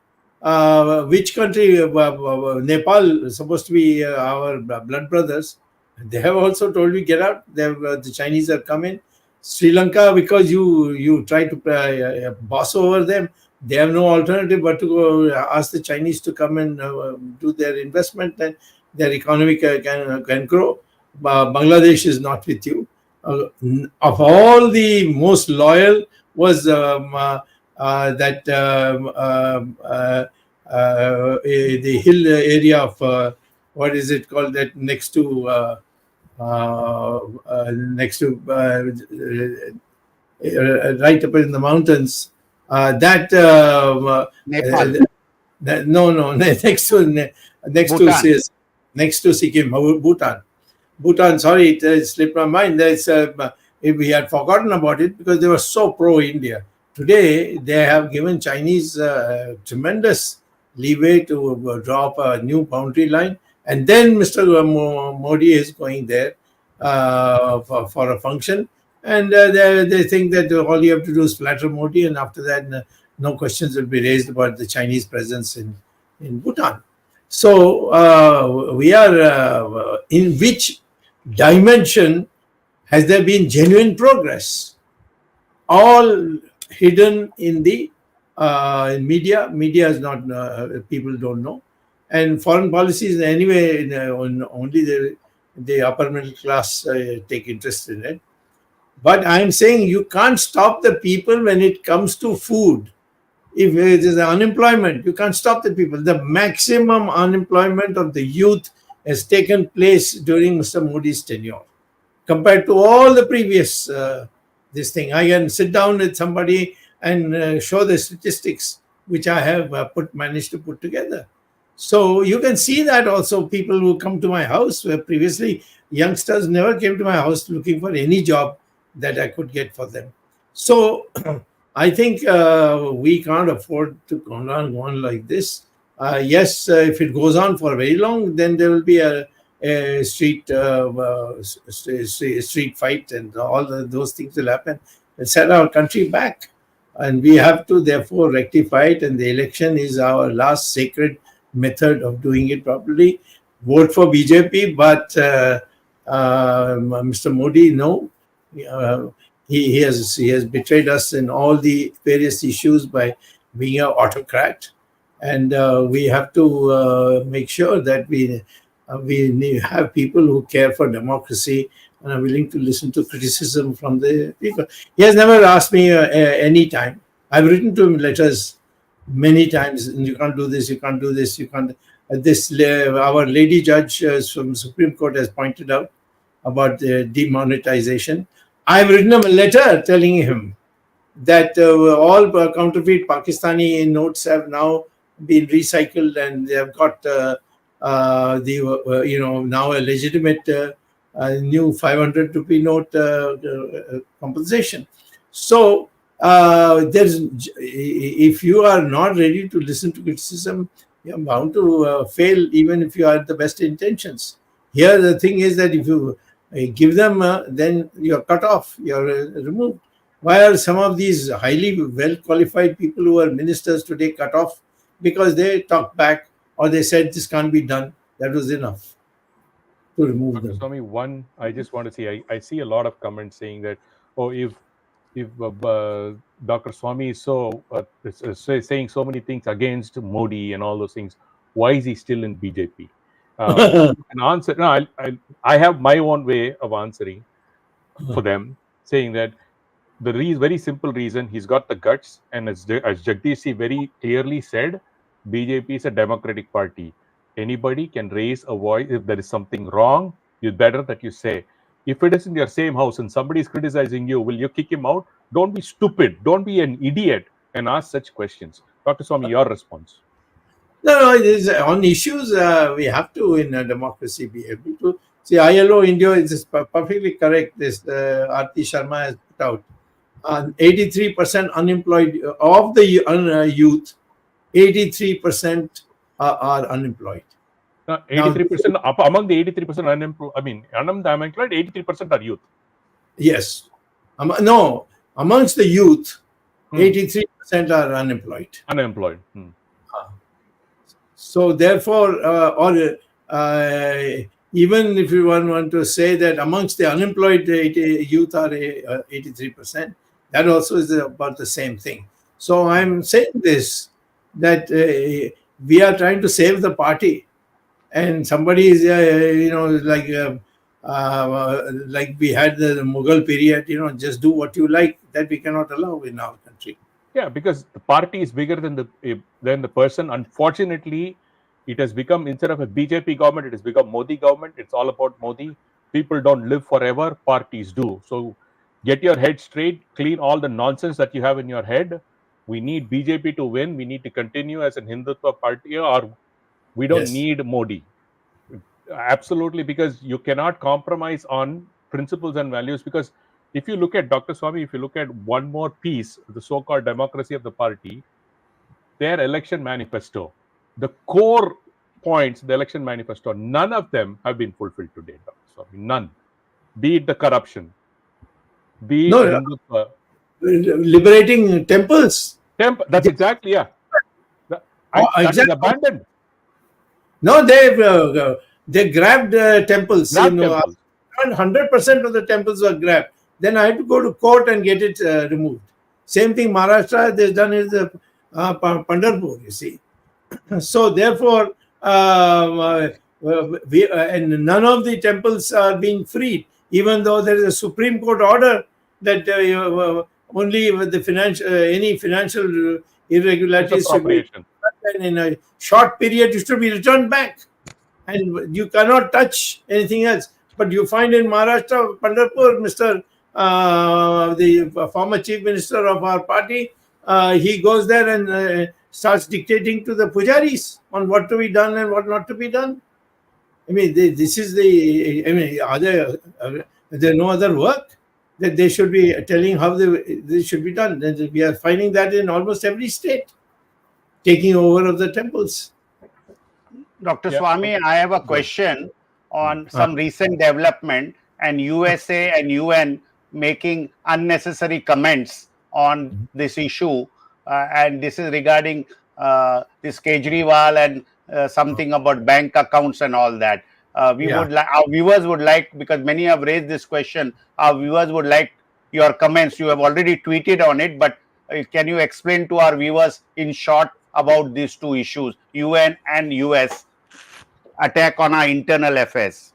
Which country? Nepal is supposed to be our blood brothers. They have also told me, get out. The Chinese have come in. Sri Lanka, because you try to boss over them, they have no alternative but to go ask the Chinese to come and do their investment, and their economy can grow. Bangladesh is not with you. Of all, the most loyal was the hill area of what is it called, that next to right up in the mountains, Nepal. next to Sikkim, Bhutan. Sorry, it slipped my mind. We had forgotten about it because they were so pro-India. Today, they have given Chinese tremendous leeway to draw up a new boundary line. And then Mr. Modi is going there for a function. And they think that all you have to do is flatter Modi, and after that, no questions will be raised about the Chinese presence in Bhutan. So we are in which dimension has there been genuine progress? All hidden in the media. Media is not, people don't know. And foreign policies, anyway, only the upper middle class take interest in it. But I'm saying you can't stop the people when it comes to food. If it is unemployment, you can't stop the people. The maximum unemployment of the youth has taken place during Mr. Modi's tenure, compared to all the previous this thing. I can sit down with somebody and show the statistics which I have managed to put together. So you can see that also people who come to my house, where previously youngsters never came to my house looking for any job that I could get for them. So I think we can't afford to go on like this. Yes, if it goes on for very long, then there will be a street fight, and all those things will happen and set our country back. And we have to therefore rectify it. And the election is our last sacred method of doing it properly. Vote for BJP, but Mr. Modi, no. He has betrayed us in all the various issues by being an autocrat, and we have to make sure that we have people who care for democracy and are willing to listen to criticism from the people. He has never asked me any time. I've written to him letters many times, and you can't do this, you can't do this, you can't. our lady judge from Supreme Court has pointed out about demonetization. I've written him a letter telling him that all counterfeit Pakistani notes have now been recycled, and they have got now a legitimate new 500 rupee note compensation. So if you are not ready to listen to criticism, you're bound to fail, even if you have the best intentions. Here, the thing is that if you give them, then you're cut off, you're removed. Why are some of these highly well qualified people who are ministers today cut off? Because they talked back or they said this can't be done. That was enough to remove Dr. them. Swami, one, I just want to say, I see a lot of comments saying that, oh, if Dr. Swami is so saying so many things against Modi and all those things, why is he still in BJP? An answer. No, I have my own way of answering for them, saying that the very simple reason, he's got the guts, and as Jagdish very clearly said, BJP is a democratic party. Anybody can raise a voice. If there is something wrong, it's better that you say. If it is in your same house and somebody is criticizing you, will you kick him out? Don't be stupid. Don't be an idiot and ask such questions. Dr. Swami, your response. No, it is on issues we have to, in a democracy, be able to see. ILO India is perfectly correct. This Aarti Sharma has put out 83% unemployed of the youth. 83% are unemployed. 83% among the 83% unemployed. I mean, unemployed. 83% are youth. Yes, no, amongst the youth, 83% are unemployed. Unemployed. So therefore, even if you want to say that amongst the unemployed youth are 83%, that also is about the same thing. So I'm saying this, that we are trying to save the party, and somebody is like we had the Mughal period, just do what you like. That we cannot allow in our country. Yeah, because the party is bigger than the person. Unfortunately, it has become, instead of a BJP government, it has become Modi government. It's all about Modi. People don't live forever, parties do. So get your head straight, clean all the nonsense that you have in your head. We need BJP to win. We need to continue as an Hindutva party, or we don't need Modi. Absolutely, because you cannot compromise on principles and values. Because if you look at Dr. Swami, if you look at one more piece, the so-called democracy of the party, their election manifesto, the core points, the election manifesto, none of them have been fulfilled today, Dr. Swami. None. Be it the corruption, be it Hindutva. Liberating temples. That's exactly, yeah. That is abandoned. No, they grabbed temples. 100% of the temples were grabbed. Then I had to go to court and get it removed. Same thing Maharashtra, they've done is Pandharpur, you see. So therefore, and none of the temples are being freed, even though there is a Supreme Court order that only with the any financial irregularities should be, and in a short period it should be returned back, and you cannot touch anything else. But you find in Maharashtra, Pandharpur, the former chief minister of our party, he goes there and starts dictating to the pujaris on what to be done and what not to be done. I mean, this is are there no other work that they should be telling how they should be done? We are finding that in almost every state, taking over of the temples. Dr. Swami, I have a question on some recent development and USA and UN making unnecessary comments on this issue. And this is regarding this Kejriwal and something about bank accounts and all that. Our viewers would like, because many have raised this question, our viewers would like your comments. You have already tweeted on it, but can you explain to our viewers in short about these two issues, UN and US attack on our internal affairs?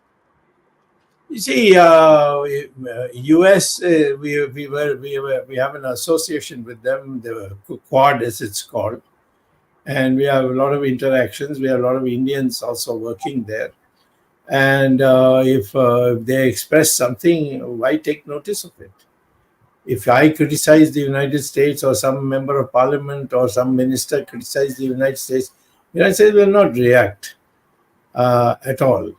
You see, US, we have an association with them, the Quad as it's called, and we have a lot of interactions. We have a lot of Indians also working there. And if they express something, why take notice of it? If I criticize the United States, or some member of parliament or some minister criticize the United States will not react at all.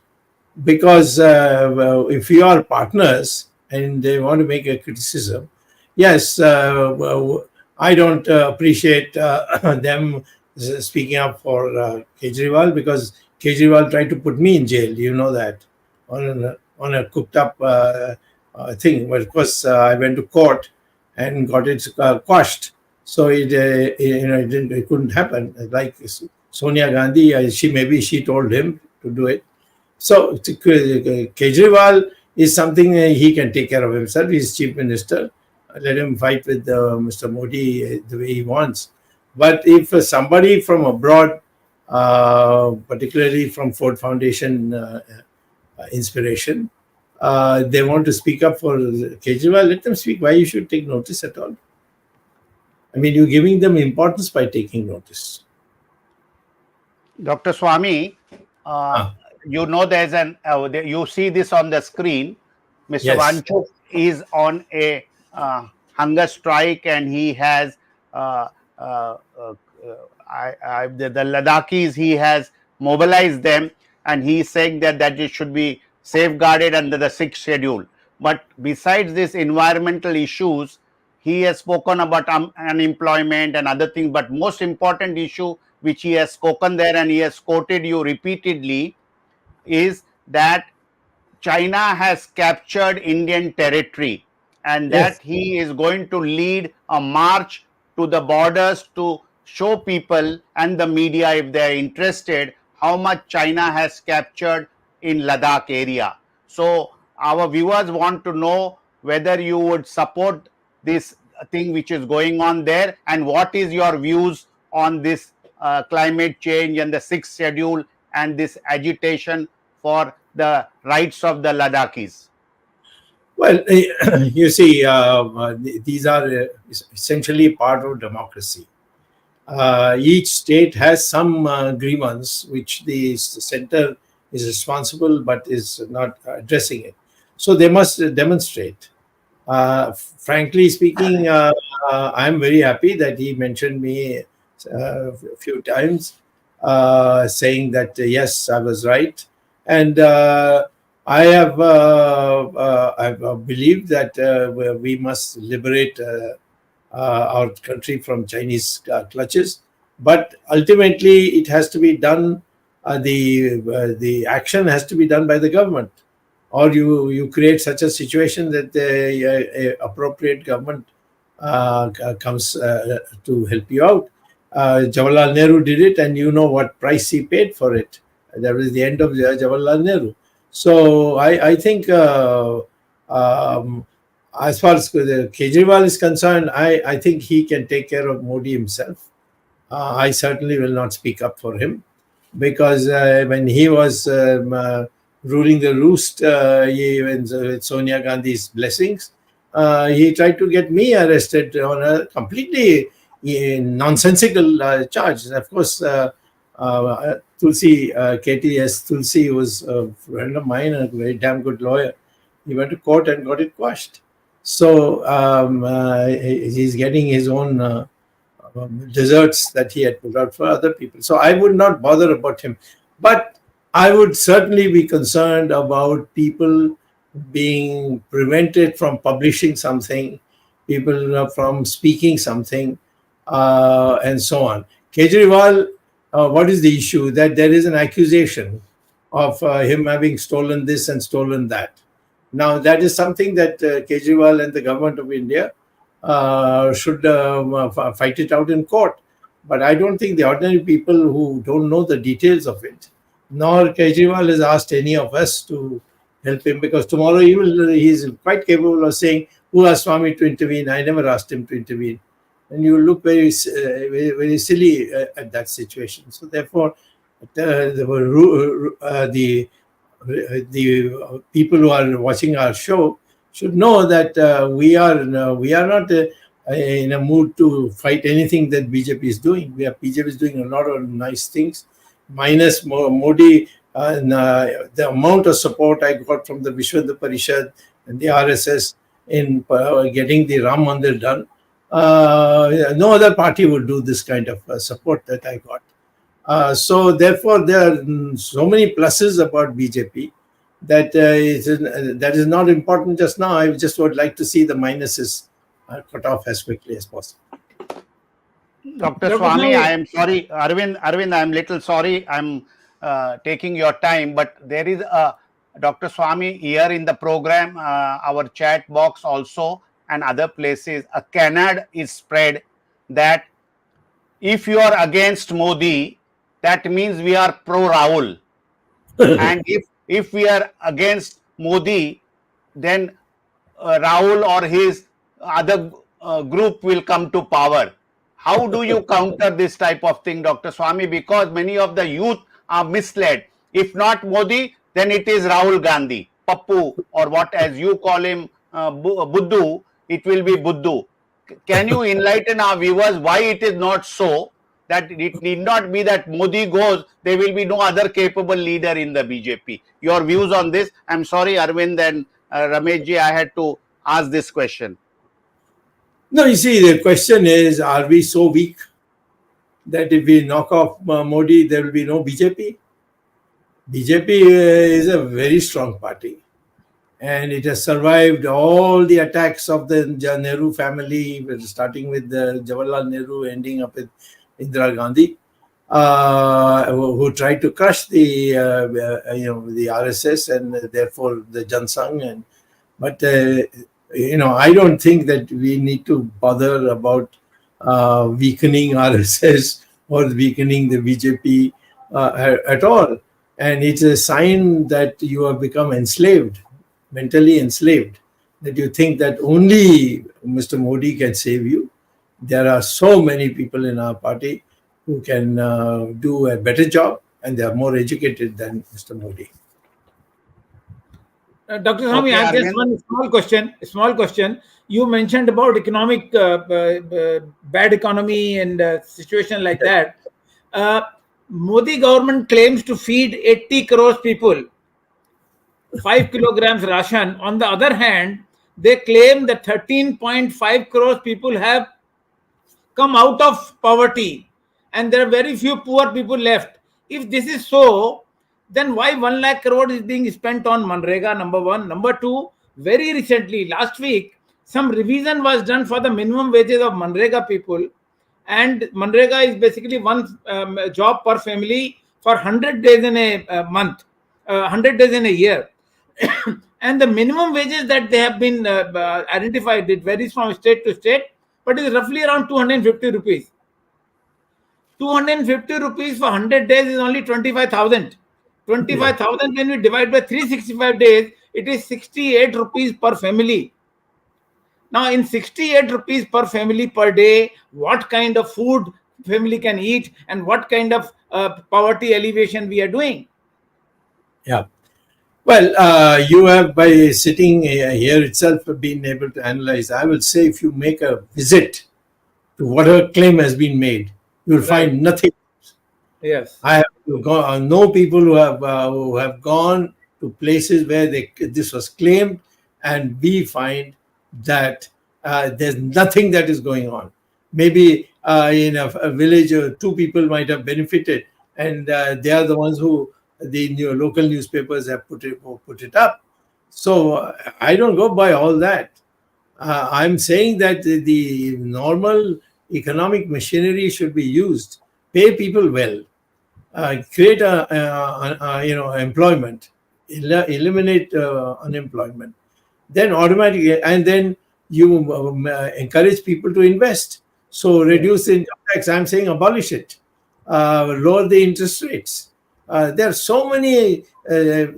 Because if you are partners and they want to make a criticism, yes, I don't appreciate them speaking up for Kejriwal, because Kejriwal tried to put me in jail. You know that, on a cooked up thing. But of course, I went to court and got it quashed. So it couldn't happen. Like Sonia Gandhi, she told him to do it. So Kejriwal is something he can take care of himself. He's chief minister. Let him fight with Mr. Modi the way he wants. But if somebody from abroad, particularly from Ford Foundation inspiration, they want to speak up for Kejriwal, let them speak. Why you should take notice at all? I mean, you're giving them importance by taking notice. Dr. Swami, you know there's you see this on the screen. Mr. Yes. Vanchuk is on a hunger strike, and he has the Ladakis, he has mobilized them, and he's saying that it should be safeguarded under the 6th schedule. But besides these environmental issues, he has spoken about unemployment and other things. But most important issue which he has spoken there, and he has quoted you repeatedly, is that China has captured Indian territory, and Yes. that he is going to lead a march to the borders to show people and the media, if they are interested, how much China has captured in Ladakh area. So our viewers want to know whether you would support this thing which is going on there, and what is your views on this climate change and the 6th schedule and this agitation for the rights of the Ladakhis. Well, you see, these are essentially part of democracy. Each state has some grievance which the center is responsible but is not addressing it. So they must demonstrate. Frankly speaking, I'm very happy that he mentioned me a few times, saying that yes, I was right, and I believe that we must liberate our country from Chinese clutches. But ultimately, it has to be done. The action has to be done by the government, or you create such a situation that the appropriate government comes to help you out. Jawaharlal Nehru did it, and you know what price he paid for it. That was the end of Jawaharlal Nehru. So I think as far as Kejriwal is concerned, I think he can take care of Modi himself. I certainly will not speak up for him, because when he was ruling the roost, with Sonia Gandhi's blessings, he tried to get me arrested on a completely nonsensical charge. Of course, Tulsi, KTS Tulsi, was a friend of mine, a very damn good lawyer. He went to court and got it quashed. So he's getting his own desserts that he had put out for other people. So I would not bother about him. But I would certainly be concerned about people being prevented from publishing something, people from speaking something, and so on. Kejriwal, what is the issue? That there is an accusation of him having stolen this and stolen that. Now, that is something that Kejriwal and the government of India should fight it out in court. But I don't think the ordinary people who don't know the details of it, nor Kejriwal has asked any of us to help him, because tomorrow he's quite capable of saying, "Who asked Swami to intervene? I never asked him to intervene." And you look very, very silly at that situation. So therefore, the people who are watching our show should know that we are not in a mood to fight anything that BJP is doing. BJP is doing a lot of nice things, minus Modi. The amount of support I got from the Vishwa Hindu Parishad and the RSS in getting the Ram Mandir done, no other party would do this kind of support that I got. So therefore, there are so many pluses about BJP that that is not important just now. I just would like to see the minuses cut off as quickly as possible. Dr. Dr. Swami, I Swami. am sorry, Arvind, I am little sorry. I'm taking your time, but there is a Dr. Swami here in the program, our chat box also, and other places. A canard is spread that if you are against Modi, that means we are pro Rahul, and if we are against Modi, then Rahul or his other group will come to power. How do you counter this type of thing, Dr. Swami? Because many of the youth are misled. If not Modi, then it is Rahul Gandhi, Pappu, or what as you call him, Buddhu, it will be Buddhu. Can you enlighten our viewers why it is not so? That it need not be that Modi goes, there will be no other capable leader in the BJP. Your views on this? I'm sorry, Arvind and Rameshji, I had to ask this question. No, you see, the question is, are we so weak that if we knock off Modi, there will be no BJP? BJP is a very strong party, and it has survived all the attacks of the Nehru family, starting with Jawaharlal Nehru, ending up with Indira Gandhi, who tried to crush the the RSS and therefore the Jansangh. But I don't think that we need to bother about weakening RSS or weakening the BJP at all. And it's a sign that you have become enslaved, mentally enslaved, that you think that only Mr. Modi can save you. There are so many people in our party who can do a better job, and they are more educated than Mr. Modi. Dr. Swami, Okay, I have just Arvind. one small question. Small question. You mentioned about economic bad economy and situation like that. Modi government claims to feed 80 crores people 5 kilograms ration. On the other hand, they claim that 13.5 crores people have come out of poverty and there are very few poor people left. If this is so, then why 1 lakh crore is being spent on Manrega, number one? Number two, very recently, last week, some revision was done for the minimum wages of Manrega people. And Manrega is basically one job per family for 100 days in a month, 100 days in a year. And the minimum wages that they have been identified, it varies from state to state, but is roughly around 250 rupees. 250 rupees for 100 days is only 25,000. 25,000 when we divide by 365 days, it is 68 rupees per family. Now, in 68 rupees per family per day, what kind of food family can eat and what kind of poverty alleviation we are doing? Yeah. Well, you have, by sitting here itself, been able to analyze. I will say, if you make a visit to whatever claim has been made, you will find nothing. Yes. I have know people who have gone to places where this was claimed, and we find that there's nothing that is going on. Maybe in a village, two people might have benefited, and they are the ones who the local newspapers have put it up. So I don't go by all that. I'm saying that the normal economic machinery should be used. Pay people well, create employment, eliminate unemployment, then automatically, and then you encourage people to invest. So reduce the income tax. I'm saying abolish it, lower the interest rates. There are so many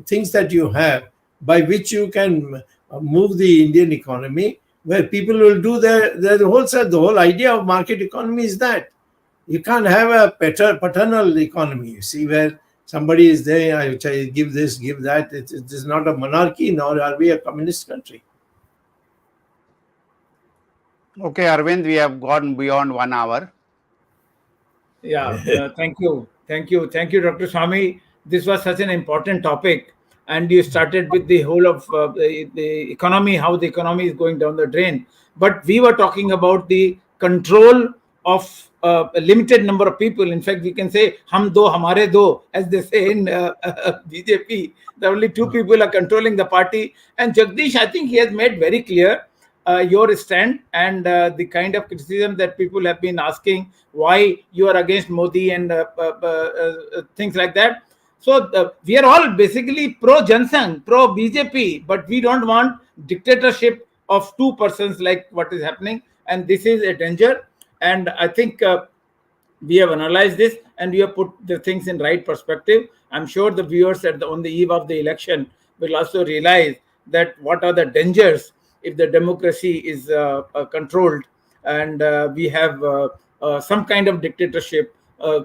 things that you have by which you can move the Indian economy, where people will do the whole idea of market economy is that you can't have a paternal economy, you see, where somebody is there, I give this, give that. It is not a monarchy, nor are we a communist country. Okay, Arvind, we have gone beyond 1 hour. Yeah, thank you. Thank you. Thank you, Dr. Swami. This was such an important topic. And you started with the whole of the economy, how the economy is going down the drain. But we were talking about the control of a limited number of people. In fact, we can say, hum do, hamare do, as they say in BJP. The only two people are controlling the party. And Jagdish, I think he has made very clear your stand and the kind of criticism that people have been asking why you are against Modi and things like that. So we are all basically pro Jansang, pro BJP, but we don't want dictatorship of two persons like what is happening, and this is a danger. And I think we have analyzed this and we have put the things in right perspective. I'm sure the viewers on the eve of the election will also realize that what are the dangers if the democracy is controlled and we have some kind of dictatorship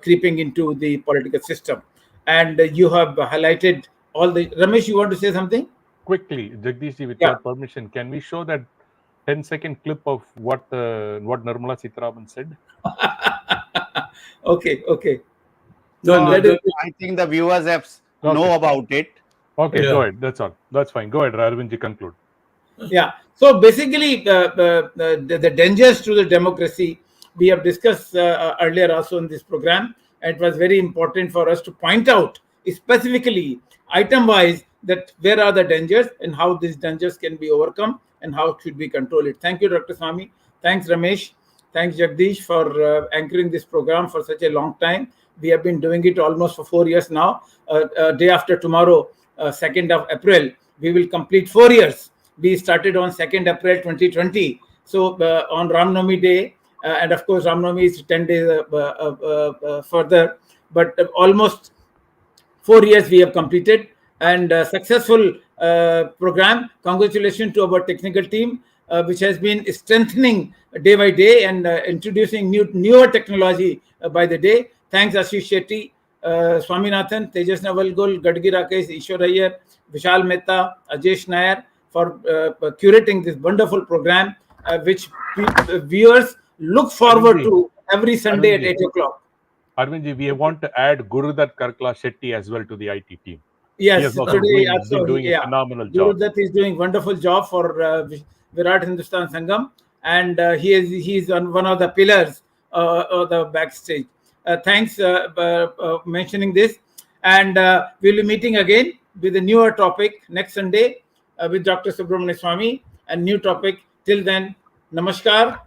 creeping into the political system. And you have highlighted all the. Ramesh, you want to say something? Quickly, Jagdish, with Yeah. your permission, can we show that 10-second clip of what Nirmala Sitharaman said? Okay. No, That is I think the viewers have Okay. know about it. Okay, Yeah. go ahead. That's all. That's fine. Go ahead, Arvindji, conclude. Yeah. So basically, the dangers to the democracy we have discussed earlier also in this program. And it was very important for us to point out specifically, item wise, that where are the dangers and how these dangers can be overcome and how should we control it. Thank you, Dr. Swami. Thanks, Ramesh. Thanks, Jagdish, for anchoring this program for such a long time. We have been doing it almost for 4 years now. Day after tomorrow, 2nd of April, we will complete 4 years. We started on 2nd April 2020. So on Ram Navami Day, and of course Ram Navami is 10 days further, but almost 4 years we have completed and successful program. Congratulations to our technical team, which has been strengthening day by day and introducing newer technology by the day. Thanks Ashish Shetty, Swaminathan, Tejas Navalgul, Gadgi Rakesh, Ishwar Iyer, Vishal Mehta, Ajesh Nair for curating this wonderful program, which viewers look forward to every Sunday at 8 o'clock. Arvindji, we want to add Gurudat Karkla Shetty as well to the IT team. Yes, He has also today been doing a phenomenal job. Gurudat is doing wonderful job for Virat Hindustan Sangam, and he is one of the pillars of the backstage. Thanks mentioning this, and we'll be meeting again with a newer topic next Sunday with Dr. Subramanian Swami and new topic. Till then, namaskar.